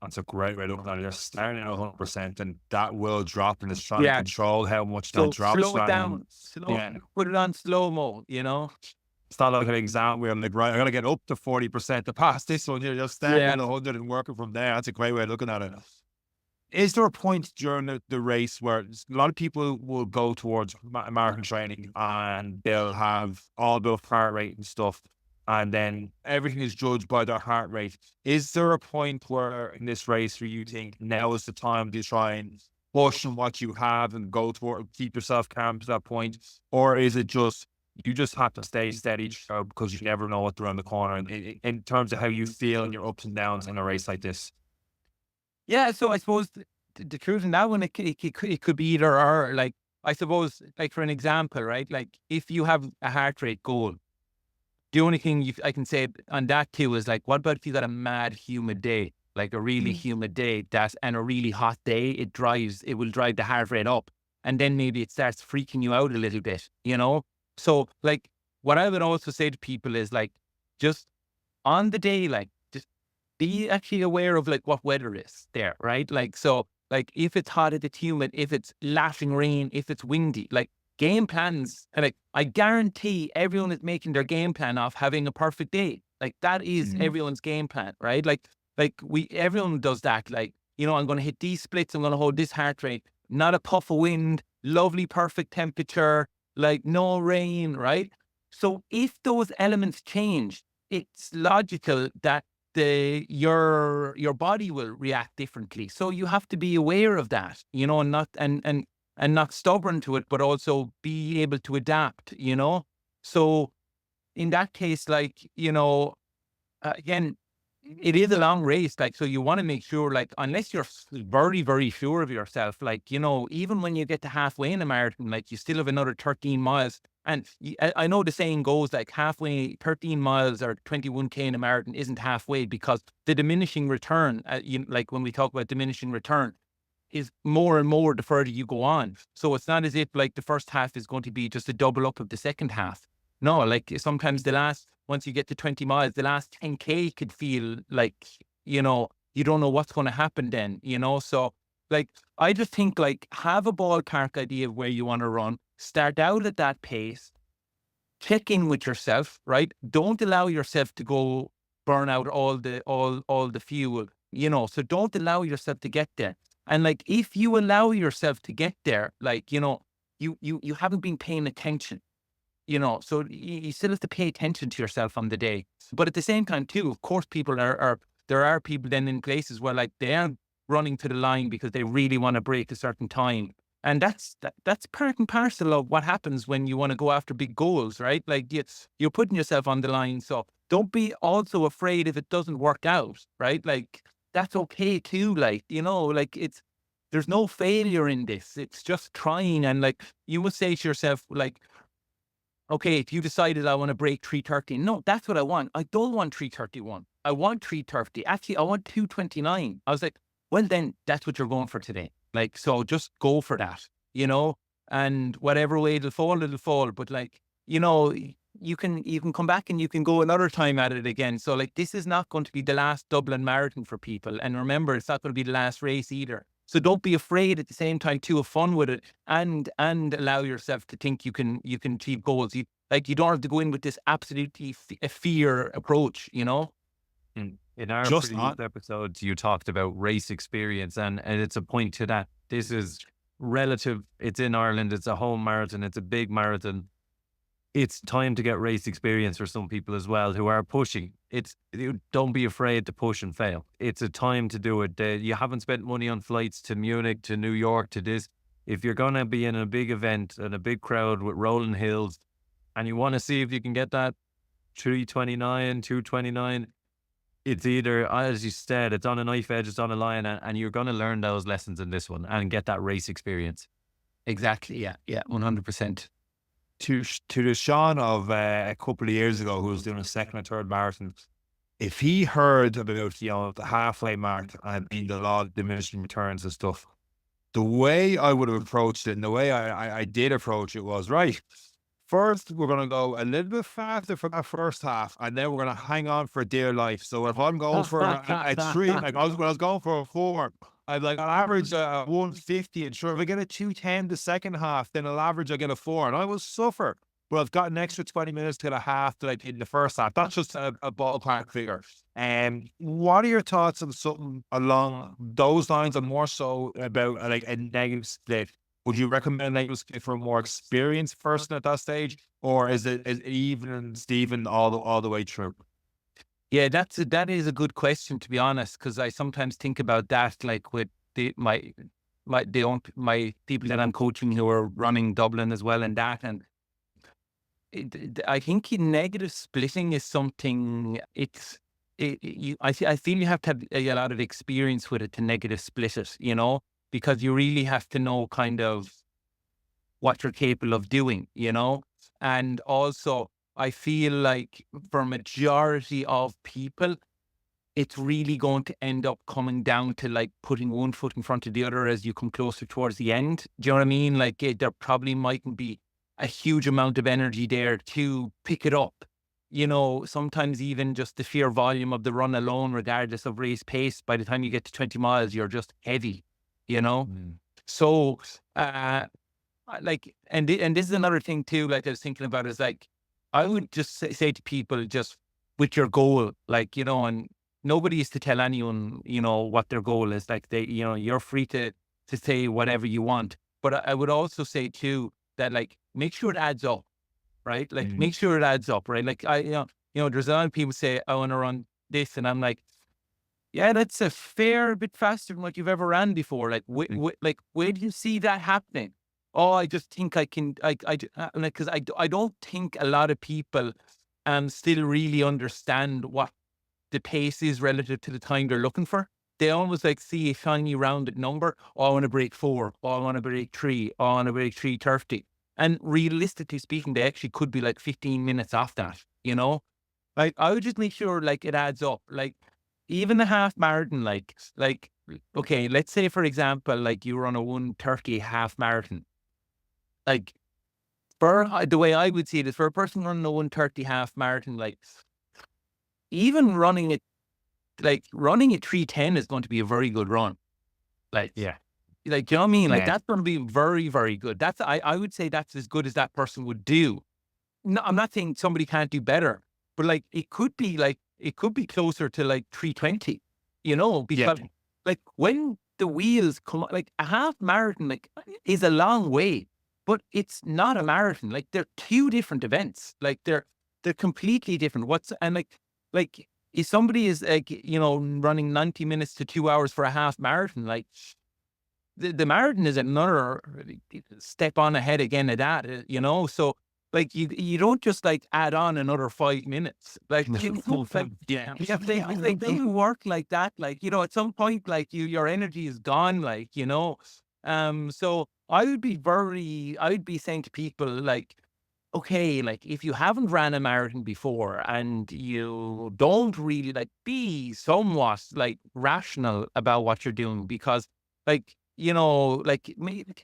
That's a great way to look at it. You're starting at 100%, and that will drop, and it's trying to control how much that drops. Slow it down. Put it on slow-mo, It's not like an exam where I'm like, right, I got to get up to 40% to pass this one. You're just starting at 100 and working from there. That's a great way of looking at it. Is there a point during the race where a lot of people will go towards marathon training and they'll have all the heart rate and stuff, and then everything is judged by their heart rate? Is there a point where in this race where you think now is the time to try and push on what you have and go toward, keep yourself calm to that point? Or is it just, you just have to stay steady because you never know what's around the corner in terms of how you feel and your ups and downs in a race like this? Yeah, so I suppose the truth in that one, it could be either or. Like, I suppose, like for an example, right? Like if you have a heart rate goal, the only thing I can say on that too is like, what about if you got a mad humid day, like a really humid day and a really hot day? It will drive the heart rate up, and then maybe it starts freaking you out a little bit, So like what I would also say to people is like, just on the day, like just be actually aware of like what weather is there, right? Like, so like if it's hot, if it's humid, if it's lashing rain, if it's windy, like game plans, and like I guarantee everyone is making their game plan off having a perfect day. Like that is everyone's game plan, right? Like everyone does that. Like, I'm going to hit these splits. I'm going to hold this heart rate, not a puff of wind, lovely, perfect temperature, like no rain, right? So if those elements change, it's logical that your body will react differently. So you have to be aware of that, and not stubborn to it, but also be able to adapt, So in that case, like, again, it is a long race. Like, so you want to make sure, like, unless you're very, very sure of yourself, like, even when you get to halfway in a marathon, like you still have another 13 miles. And I know the saying goes like halfway, 13 miles or 21K in a marathon isn't halfway, because the diminishing return, like when we talk about diminishing return, is more and more the further you go on. So it's not as if like the first half is going to be just a double up of the second half. No, like sometimes once you get to 20 miles, the last 10K could feel like, you don't know what's going to happen then, So like, I just think like have a ballpark idea of where you want to run, start out at that pace, check in with yourself, right? Don't allow yourself to go burn out all the fuel, so don't allow yourself to get there. And like, if you allow yourself to get there, like, you haven't been paying attention, so you still have to pay attention to yourself on the day. But at the same time too, of course, there are people then in places where like they are running to the line because they really want to break a certain time. And that's part and parcel of what happens when you want to go after big goals, right? Like you're putting yourself on the line. So don't be also afraid if it doesn't work out, right? Like, that's okay too. Like, like there's no failure in this. It's just trying. And like, you must say to yourself, like, okay, if you decided I want to break 3:30, no, that's what I want. I don't want 3:31. I want 3:30. Actually, I want 2:29. I was like, well, then that's what you're going for today. Like, so just go for that, and whatever way it'll fall. But like, you can come back and you can go another time at it again. So like, this is not going to be the last Dublin Marathon for people. And remember, it's not going to be the last race either. So don't be afraid at the same time to have fun with it, and allow yourself to think you can achieve goals. You don't have to go in with this absolutely fear approach, In our previous episodes, you talked about race experience, and it's a point to that. This is relative. It's in Ireland. It's a home marathon. It's a big marathon. it's time to get race experience for some people as well who are pushing. Don't be afraid to push and fail. It's a time to do it. You haven't spent money on flights to Munich, to New York, to this. If you're going to be in a big event and a big crowd with rolling hills and you want to see if you can get that 329, 229, it's either, as you said, it's on a knife edge, it's on a line, and you're going to learn those lessons in this one and get that race experience. Exactly. Yeah. 100%. To the Sean of a couple of years ago, who was doing a second or third marathon, if he heard about, the halfway mark and the law of diminishing returns and stuff, the way I would have approached it and the way I did approach it was, right, first we're going to go a little bit faster for that first half, and then we're going to hang on for dear life. So if I'm going for a 3, like when I was going for a 4, I'd like on average 150, and sure, if I get a 210 the second half, then on average I get a 4, and I will suffer. But I've got an extra 20 minutes to get a half that I did in the first half. That's just a ballpark figure. What are your thoughts on something along those lines, and more so about like a negative split? Would you recommend a negative split for a more experienced person at that stage, or is it even and Steven all the way through? Yeah, that is a good question, to be honest, because I sometimes think about that, like with my people that I'm coaching who are running Dublin as well, and that, and I think negative splitting is something. I feel you have to have a lot of experience with it to negative split it, because you really have to know kind of what you're capable of doing, and also, I feel like for majority of people, it's really going to end up coming down to like putting one foot in front of the other as you come closer towards the end. Do you know what I mean? Like there probably mightn't be a huge amount of energy there to pick it up. Sometimes even just the sheer volume of the run alone, regardless of race pace, by the time you get to 20 miles, you're just heavy, So, like, and this is another thing too, like I was thinking about, is like, I would just say to people, just with your goal, like, and nobody is to tell anyone, what their goal is. Like you're free to say whatever you want. But I would also say too, that like, make sure it adds up, right? Like make sure it adds up, right? Like there's a lot of people say, I want to run this. And I'm like, yeah, that's a fair bit faster than what you've ever ran before. Like, where do you see that happening? Oh, I just think I can, because I don't think a lot of people still really understand what the pace is relative to the time they're looking for. They almost like see a shiny rounded number. Oh, I want to break 4. Oh, I want to break 3. Oh, I want to break 3:30. And realistically speaking, they actually could be like 15 minutes off that, Like, I would just make sure like it adds up. Like, even the half marathon, like, okay, let's say for example, like you run a 1:30 half marathon. Like, for the way I would see it is, for a person running a 1:30 half marathon, like even running it 3:10 is going to be a very good run. Like, Yeah. Like, you know what I mean? Like, Yeah. that's going to be very, very good. I would say that's as good as that person would do. No, I'm not saying somebody can't do better, but like, it could be closer to like 3:20, because like when the wheels come, like a half marathon, like is a long way, but it's not a marathon. Like they're two different events. Like they're completely different. Like if somebody is like, running 90 minutes to 2 hours for a half marathon, like the marathon is another step on ahead again of that, so like you don't just like add on another 5 minutes, like, they work like that, like, at some point, like your energy is gone, like, so I would be saying to people, like, okay, like if you haven't ran a marathon before and you don't really, like, be somewhat like rational about what you're doing, because like, like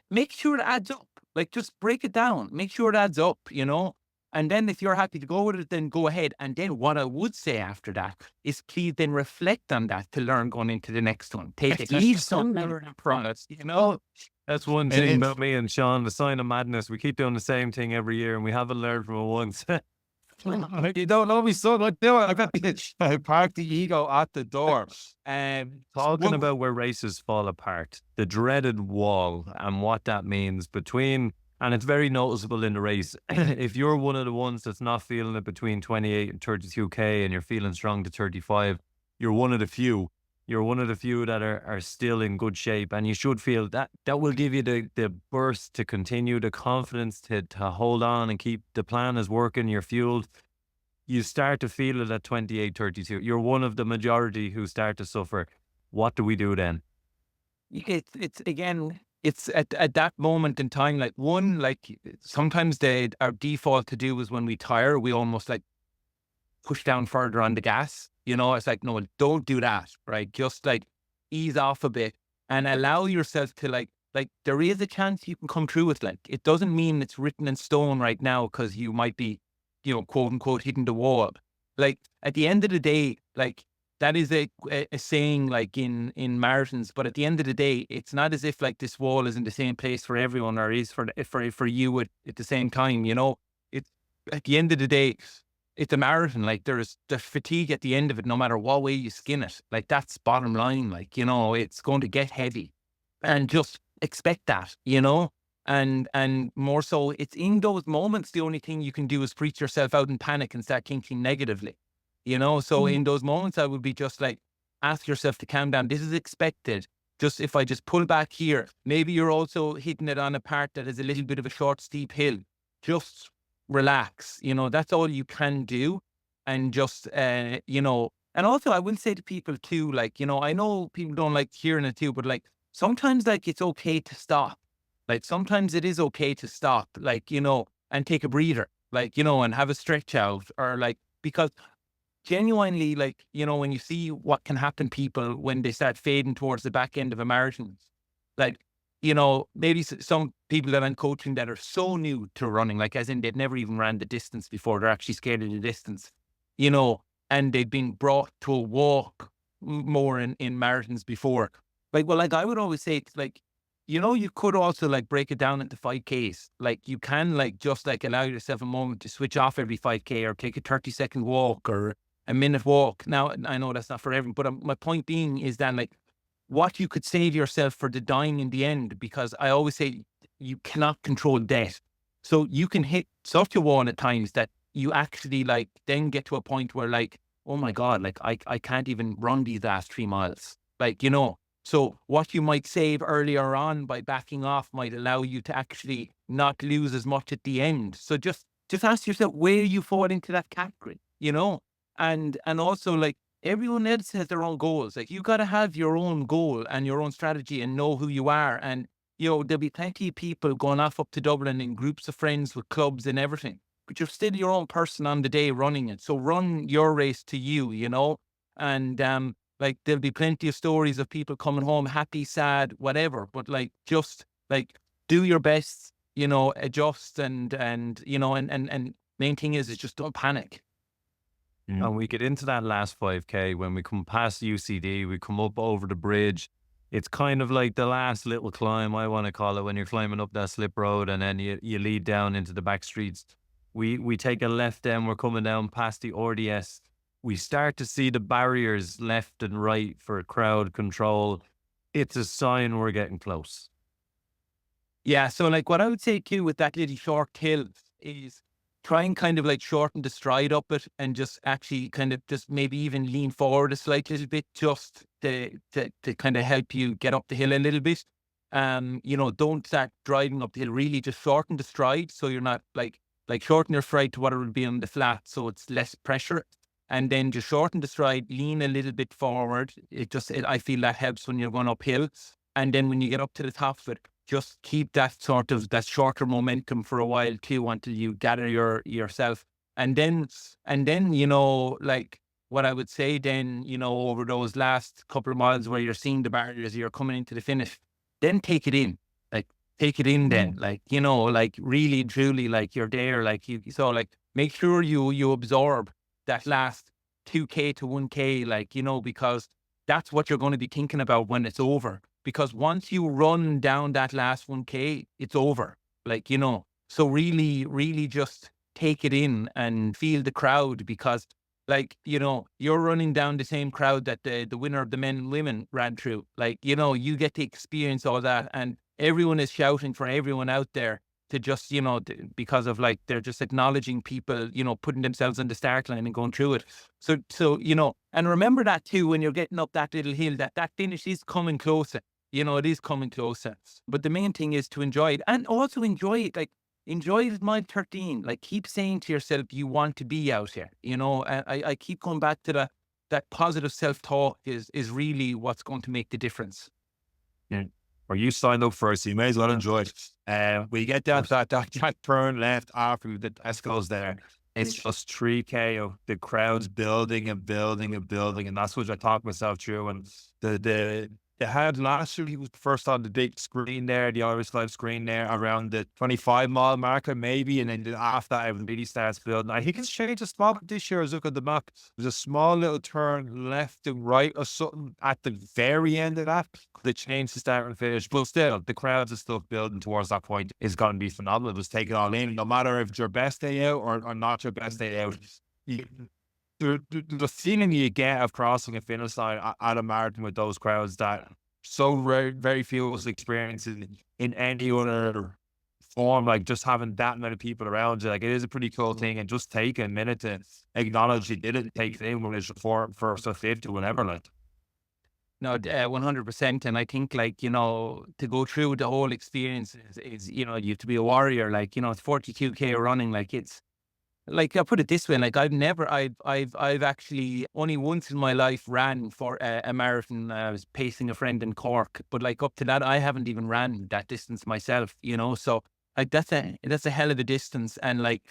make sure it adds up. Like, just break it down, make sure it adds up, and then if you're happy to go with it, then go ahead. And then what I would say after that is, please then reflect on that to learn going into the next one. Leave some from it, That's one thing about me and Sean, the sign of madness. We keep doing the same thing every year and we haven't learned from it once. You don't know me, son. I do it. I've got to park the ego at the door. Talking about where races fall apart, the dreaded wall and what that means between And it's very noticeable in the race. If you're one of the ones that's not feeling it between 28 and 32K and you're feeling strong to 35, you're one of the few. You're one of the few that are still in good shape, and you should feel that will give you the burst to continue, the confidence to hold on and keep the plan is working, you're fueled. You start to feel it at 28, 32. You're one of the majority who start to suffer. What do we do then? It's at that moment in time, like one, like sometimes our default to do is when we tire, we almost like push down further on the gas. It's like, no, don't do that, right? Just like ease off a bit and allow yourself to like there is a chance you can come through with, like, it doesn't mean it's written in stone right now because you might be, quote unquote, hitting the wall. Like at the end of the day, like that is a saying like in marathons, but at the end of the day, it's not as if like this wall is in the same place for everyone or is for you at the same time. It's at the end of the day, it's a marathon. Like there's fatigue at the end of it, no matter what way you skin it. Like that's bottom line. Like, it's going to get heavy, and just expect that, and more so it's in those moments, the only thing you can do is freak yourself out in panic and start thinking negatively, so in those moments, I would be just like, ask yourself to calm down. This is expected. Just if I just pull back here, maybe you're also hitting it on a part that is a little bit of a short, steep hill. Just relax, that's all you can do. And just, and also I will say to people too, like, I know people don't like hearing it too, but like, sometimes like it's okay to stop. Like sometimes it is okay to stop, like, and take a breather, like, and have a stretch out, or like, because genuinely, like, when you see what can happen to people when they start fading towards the back end of a marathon, like, maybe some people that I'm coaching that are so new to running, like as in they've never even ran the distance before, they're actually scared of the distance, and they've been brought to a walk more in marathons before. Like, well, like I would always say, it's like, you could also like break it down into 5Ks. Like you can like just like allow yourself a moment to switch off every 5K, or take a 30-second walk or a minute walk. Now, I know that's not for everyone, but my point being is that like what you could save yourself for the dying in the end, because I always say you cannot control death. So you can hit such a wall at times that you actually like then get to a point where like, oh my God, like I can't even run these last 3 miles. Like, so what you might save earlier on by backing off might allow you to actually not lose as much at the end. So just ask yourself where you fall into that category, and also like everyone else has their own goals. Like you got to have your own goal and your own strategy and know who you are. And, there'll be plenty of people going off up to Dublin in groups of friends with clubs and everything, but you're still your own person on the day running it. So run your race to you, and, like there'll be plenty of stories of people coming home happy, sad, whatever. But like, just like do your best, adjust and main thing is just don't panic. And we get into that last 5K, when we come past UCD, we come up over the bridge. It's kind of like the last little climb, I want to call it, when you're climbing up that slip road and then you lead down into the back streets. We take a left then, we're coming down past the RDS. We start to see the barriers left and right for crowd control. It's a sign we're getting close. Yeah. So like what I would say too with that little short hill is try and kind of like shorten the stride up it, and just actually kind of just maybe even lean forward a slight little bit, just to kind of help you get up the hill a little bit. Don't start driving up the hill, really just shorten the stride. So you're not like shorten your stride to what it would be on the flat. So it's less pressure. And then just shorten the stride, lean a little bit forward. I feel that helps when you're going uphill. And then when you get up to the top of it, just keep that that shorter momentum for a while too, until you gather yourself. And then, like what I would say then, over those last couple of miles where you're seeing the barriers, you're coming into the finish, then take it in. Like, take it in then. Like, like really, truly, like you're there. Like so like make sure you absorb that last 2K to 1K, like, because that's what you're going to be thinking about when it's over. Because once you run down that last 1K, it's over. Like, so really, really just take it in and feel the crowd, because like, you're running down the same crowd that the winner of the men and women ran through. Like, you get to experience all that, and everyone is shouting for everyone out there. to just, because of like, they're just acknowledging people, putting themselves on the start line and going through it. So, and remember that too, when you're getting up that little hill, that finish is coming closer. It is coming closer. But the main thing is to enjoy it, and also enjoy it. Like, enjoy it at mile 13. Like, keep saying to yourself, you want to be out here, and I keep going back to that positive self-talk is really what's going to make the difference. Yeah. Or you signed up for it, so you may as well enjoy it. We get down to that turn left after the Tesco's there. It's just 3K of the crowds building and building and building. And that's what I talked myself through. And they had last year, he was first on the big screen there, the Irish Live screen there around the 25-mile marker maybe. And then after that, it really starts building. I think it's changed a small bit this year. As I look at the map, there's a small little turn left and right or something at the very end of that. They changed the start and finish. But still, the crowds are still building towards that point is going to be phenomenal. Just take it all in. No matter if it's your best day out or not your best day out. The feeling you get of crossing a finish line at a marathon with those crowds that so very few of us experience in any other form, like just having that many people around you, like it is a pretty cool thing. And just take a minute to acknowledge you did it, take it in when it's first or fifth or whatever. Like, no, 100%. And I think, like, to go through the whole experience is you have to be a warrior. Like, it's 42K running. Like, it's like, I'll put it this way, like, I've actually only once in my life ran for a marathon. I was pacing a friend in Cork, but like up to that, I haven't even ran that distance myself, so like that's a hell of a distance, and like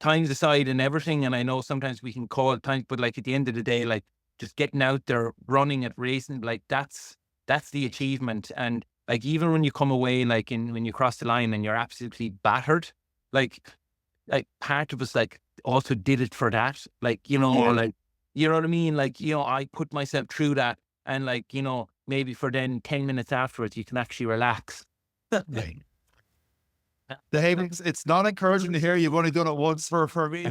times aside and everything. And I know sometimes we can call times, but like at the end of the day, like just getting out there, running it, racing, like that's the achievement. And like, even when you come away, like when you cross the line and you're absolutely battered, like part of us like also did it for that, like, like, you know what I mean? Like, I put myself through that, and like, maybe for then 10 minutes afterwards, you can actually relax. Dave, it's not encouraging to hear you've only done it once for me.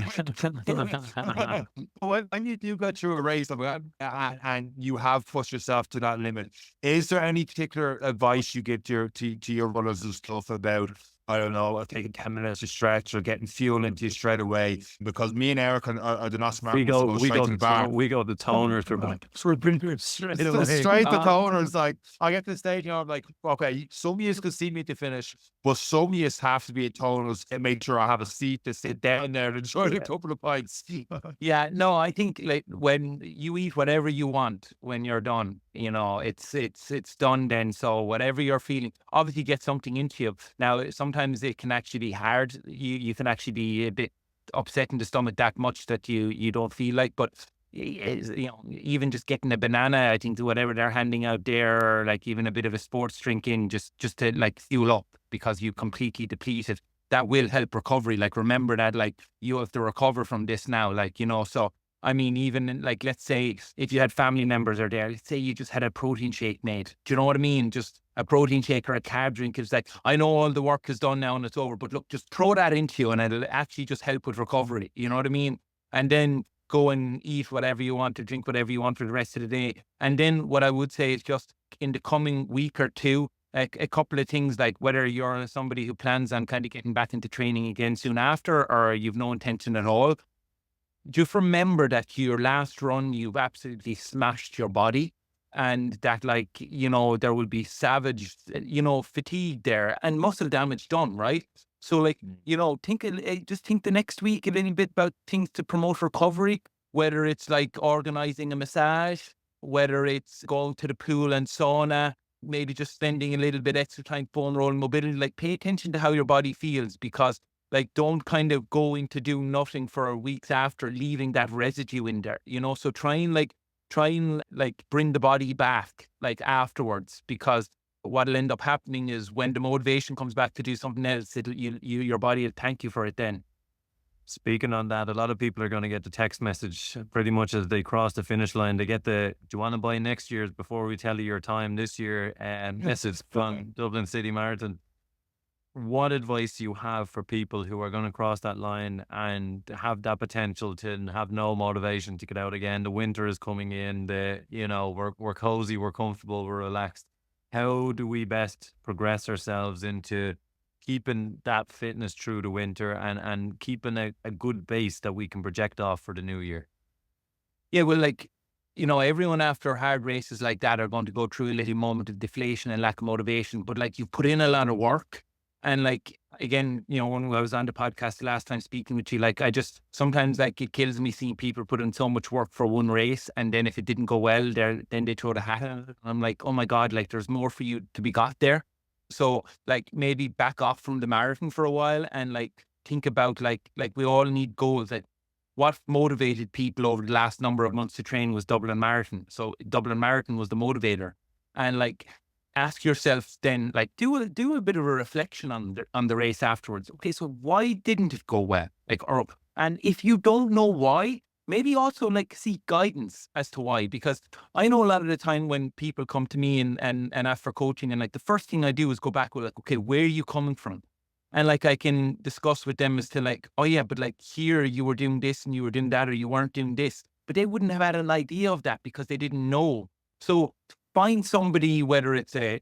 When you do go through a race and you have pushed yourself to that limit, is there any particular advice you give to your runners and stuff about, I don't know, taking 10 minutes to stretch or getting fuel into you straight away? Because me and Eric are the not smart. We go the toners for like straight the toners. Like, I get to the stage, I'm like, okay, some of you can see me to finish, but some of you have to be at toners and make sure I have a seat to sit down there and enjoy a couple of pints. Yeah, no, I think like when you eat whatever you want when you're done, it's done then. So whatever you're feeling, obviously get something into you. Now, sometimes it can actually be hard. You can actually be a bit upset in the stomach that much that you don't feel like, but even just getting a banana, I think, whatever they're handing out there, or like even a bit of a sports drink in, just to like fuel up, because you completely depleted. That will help recovery. Like, remember that, like, you have to recover from this now, like, so I mean, even like, let's say if you had family members are there, let's say you just had a protein shake made. Do you know what I mean? Just a protein shake or a carb drink. It's like, I know all the work is done now and it's over, but look, just throw that into you and it'll actually just help with recovery. You know what I mean? And then go and eat whatever you want, to drink whatever you want for the rest of the day. And then what I would say is, just in the coming week or two, a couple of things, like whether you're somebody who plans on kind of getting back into training again soon after, or you've no intention at all, just remember that your last run, you've absolutely smashed your body, and that, like, there will be savage, fatigue there and muscle damage done, right? So like, just think the next week a little bit about things to promote recovery, whether it's like organizing a massage, whether it's going to the pool and sauna, maybe just spending a little bit extra time phone rolling mobility. Like, pay attention to how your body feels, because like, don't kind of go into do nothing for weeks after, leaving that residue in there, so try and bring the body back like afterwards, because what'll end up happening is when the motivation comes back to do something else, your body will thank you for it then. Speaking on that, a lot of people are going to get the text message pretty much as they cross the finish line. They get do you want to buy next year's before we tell you your time this year? Message from Dublin City Marathon. What advice do you have for people who are going to cross that line and have that potential to have no motivation to get out again? The winter is coming in, we're cozy, we're comfortable, we're relaxed. How do we best progress ourselves into keeping that fitness through the winter and keeping a good base that we can project off for the new year? Yeah, well, like, everyone after hard races like that are going to go through a little moment of deflation and lack of motivation. But like, you've put in a lot of work. And like, again, when I was on the podcast the last time speaking with you, like, I just sometimes, like, it kills me seeing people put in so much work for one race. And then if it didn't go well, then they throw the hat at it. I'm like, oh my God, like, there's more for you to be got there. So like, maybe back off from the marathon for a while and like think about like we all need goals. Like, what motivated people over the last number of months to train was Dublin Marathon. So Dublin Marathon was the motivator. And like, ask yourself then, like, do a bit of a reflection on the race afterwards. Okay, so why didn't it go well? Like, and if you don't know why, maybe also like seek guidance as to why. Because I know a lot of the time when people come to me and ask for coaching, and like the first thing I do is go back with like, okay, where are you coming from? And like, I can discuss with them as to like, oh yeah, but like here you were doing this and you were doing that, or you weren't doing this. But they wouldn't have had an idea of that because they didn't know. So find somebody, whether it's a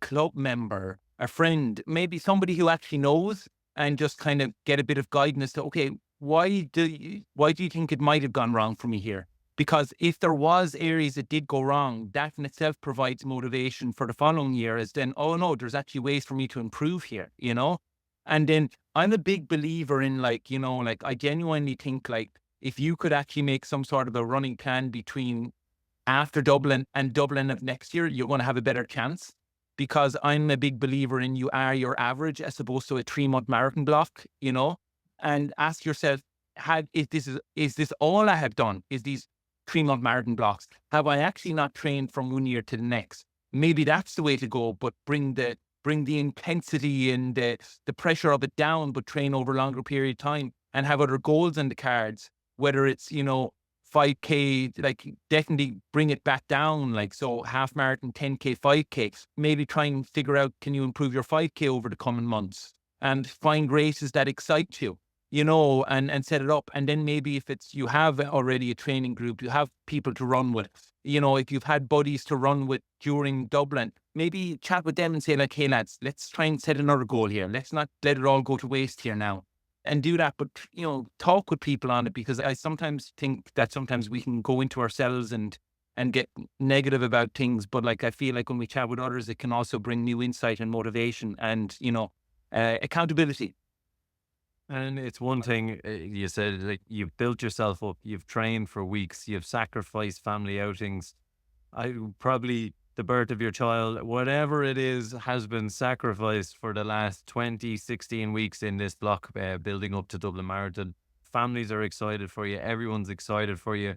club member, a friend, maybe somebody who actually knows, and just kind of get a bit of guidance to, okay, why do you think it might have gone wrong for me here? Because if there was areas that did go wrong, that in itself provides motivation for the following year, as then, oh no, there's actually ways for me to improve here, And then I'm a big believer in like, like, I genuinely think like, if you could actually make some sort of a running plan between after Dublin and Dublin of next year, you're going to have a better chance, because I'm a big believer in you are your average as opposed to a 3-month marathon block, and ask yourself, is this all I have done? Is these 3-month marathon blocks? Have I actually not trained from one year to the next? Maybe that's the way to go, but bring the intensity and the pressure of it down, but train over a longer period of time and have other goals in the cards, whether it's, 5K, like definitely bring it back down. Like, so half marathon, 10K, 5K, maybe try and figure out, can you improve your 5K over the coming months and find races that excite you, and set it up. And then maybe if it's, you have already a training group, you have people to run with, if you've had buddies to run with during Dublin, maybe chat with them and say like, hey lads, let's try and set another goal here. Let's not let it all go to waste here now, and do that. But, talk with people on it, because I sometimes think that sometimes we can go into ourselves and get negative about things. But like, I feel like when we chat with others, it can also bring new insight and motivation and, accountability. And it's one thing, you said, like, you've built yourself up, you've trained for weeks, you've sacrificed family outings. Probably the birth of your child, whatever it is, has been sacrificed for the last 16 weeks in this block, building up to Dublin Marathon. Families are excited for you. Everyone's excited for you.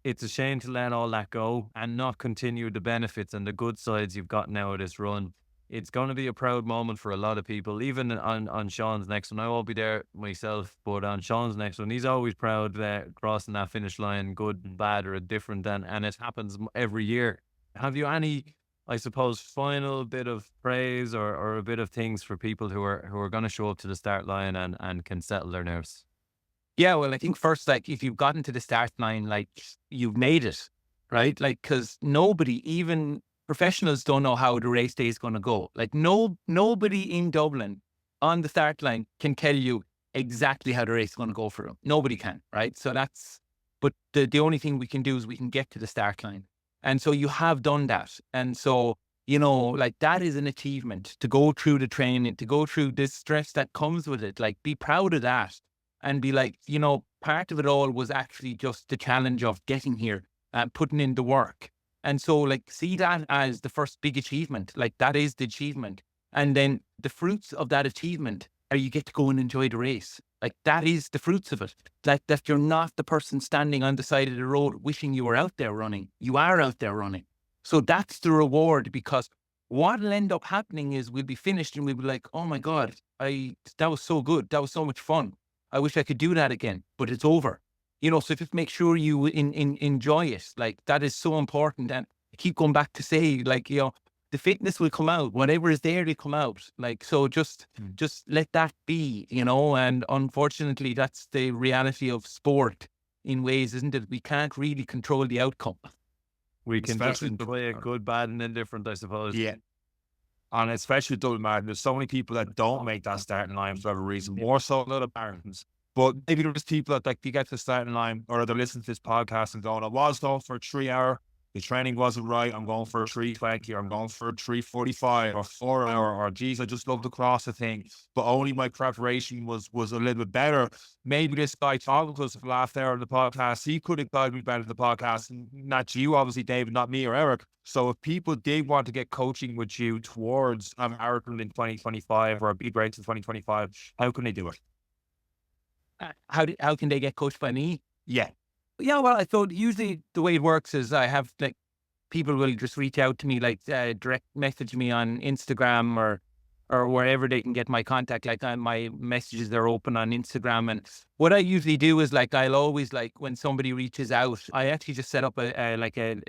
It's a shame to let all that go and not continue the benefits and the good sides you've gotten out of this run. It's going to be a proud moment for a lot of people, even on Sean's next one. I won't be there myself, but on Sean's next one, he's always proud crossing that finish line, good and bad or different, and it happens every year. Have you any, I suppose, final bit of praise or a bit of things for people who are going to show up to the start line and can settle their nerves? Yeah, well, I think first, like, if you've gotten to the start line, like, you've made it, right? Like, because nobody, even professionals, don't know how the race day is going to go. Like, nobody in Dublin on the start line can tell you exactly how the race is going to go for them. Nobody can, right? So but the only thing we can do is we can get to the start line. And so you have done that. And so, like, that is an achievement, to go through the training, to go through this stress that comes with it. Like, be proud of that and be like, part of it all was actually just the challenge of getting here and putting in the work. And so, like, see that as the first big achievement. Like, that is the achievement. And then the fruits of that achievement are you get to go and enjoy the race. Like, that is the fruits of it. Like, that you're not the person standing on the side of the road wishing you were out there running. You are out there running. So that's the reward, because what will end up happening is we'll be finished and we'll be like, oh my God, that was so good. That was so much fun. I wish I could do that again, but it's over. So just make sure you enjoy it. Like, that is so important. And I keep going back to say, like, the fitness will come out, whatever is there will come out. Like, so just let that be, and unfortunately that's the reality of sport in ways, isn't it? We can't really control the outcome. We can just enjoy it, good, bad and indifferent, I suppose. Yeah. And especially with Dublin Marathon, there's so many people that don't make that starting line for whatever reason, more so than other marathons. But maybe there's people that like, you get to the starting line or they're listening to this podcast and going, I was going for a 3 hour, the training wasn't right, I'm going for a 3:20, or I'm going for a 3:45 or 4 hour, or geez, I just love the cross of thing, but only my preparation was a little bit better. Maybe this guy talking to us for the last hour of the podcast, he could have guided me better in the podcast. And not you, obviously, David, not me or Eric. So if people did want to get coaching with you towards a marathon in 2025 or a big race in 2025, how can they do it? How can they get coached by me? Yeah. Yeah, well, I thought usually the way it works is I have like people will just reach out to me, like direct message me on Instagram or wherever they can get my contact. Like my messages are open on Instagram, and what I usually do is like I'll always like when somebody reaches out, I actually just set up a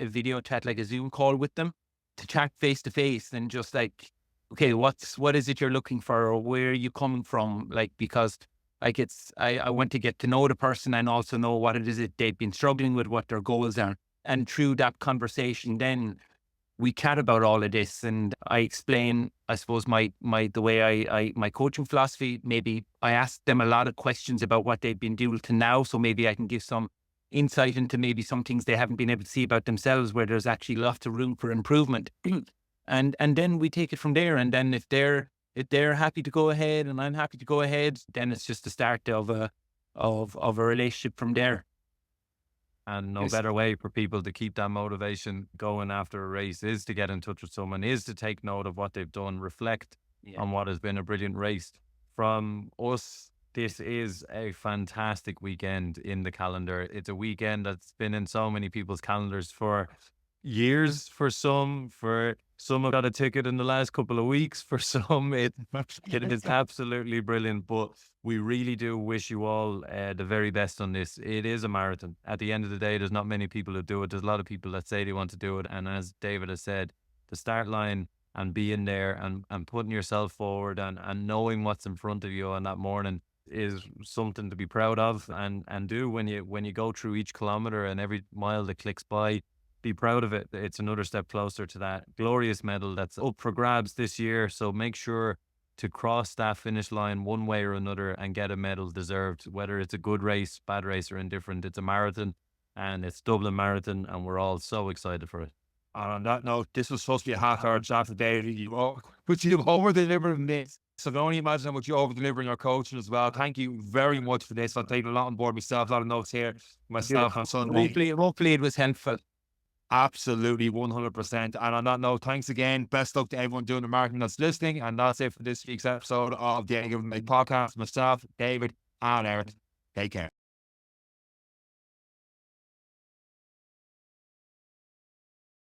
video chat, like a Zoom call with them to chat face to face, and just like, okay, what is it you're looking for, or where are you coming from, like because. Like I want to get to know the person and also know what it is that they've been struggling with, what their goals are. And through that conversation, then we chat about all of this, and I explain, I suppose, the way I my coaching philosophy. Maybe I ask them a lot of questions about what they've been doing to now, so maybe I can give some insight into maybe some things they haven't been able to see about themselves, where there's actually lots of room for improvement. and then we take it from there. And then if they're happy to go ahead and I'm happy to go ahead, then it's just the start of a relationship from there. And no better way for people to keep that motivation going after a race is to get in touch with someone, is to take note of what they've done, reflect on what has been a brilliant race. From us, this is a fantastic weekend in the calendar. It's a weekend that's been in so many people's calendars for years. For some have got a ticket in the last couple of weeks. For some, it is absolutely brilliant. But we really do wish you all the very best on this. It is a marathon. At the end of the day, there's not many people who do it. There's a lot of people that say they want to do it. And as David has said, the start line and being there and putting yourself forward and knowing what's in front of you on that morning is something to be proud of and do when you go through each kilometer and every mile that clicks by. Be proud of it. It's another step closer to that glorious medal that's up for grabs this year. So make sure to cross that finish line one way or another and get a medal deserved, whether it's a good race, bad race, or indifferent. It's a marathon, and it's Dublin Marathon, and we're all so excited for it. And on that note, this was supposed to be a half-hour chat today, but you've over-delivered this. So I can only imagine how much you're over-delivering our coaching as well. Thank you very much for this. I'll take a lot on board myself, a lot of notes here myself on Sunday. Hopefully it was helpful. Absolutely, 100%. And on that note, thanks again. Best luck to everyone doing the marathon that's listening. And that's it for this week's episode of the Any Given Runday Podcast. Myself, David, and Eric. Take care.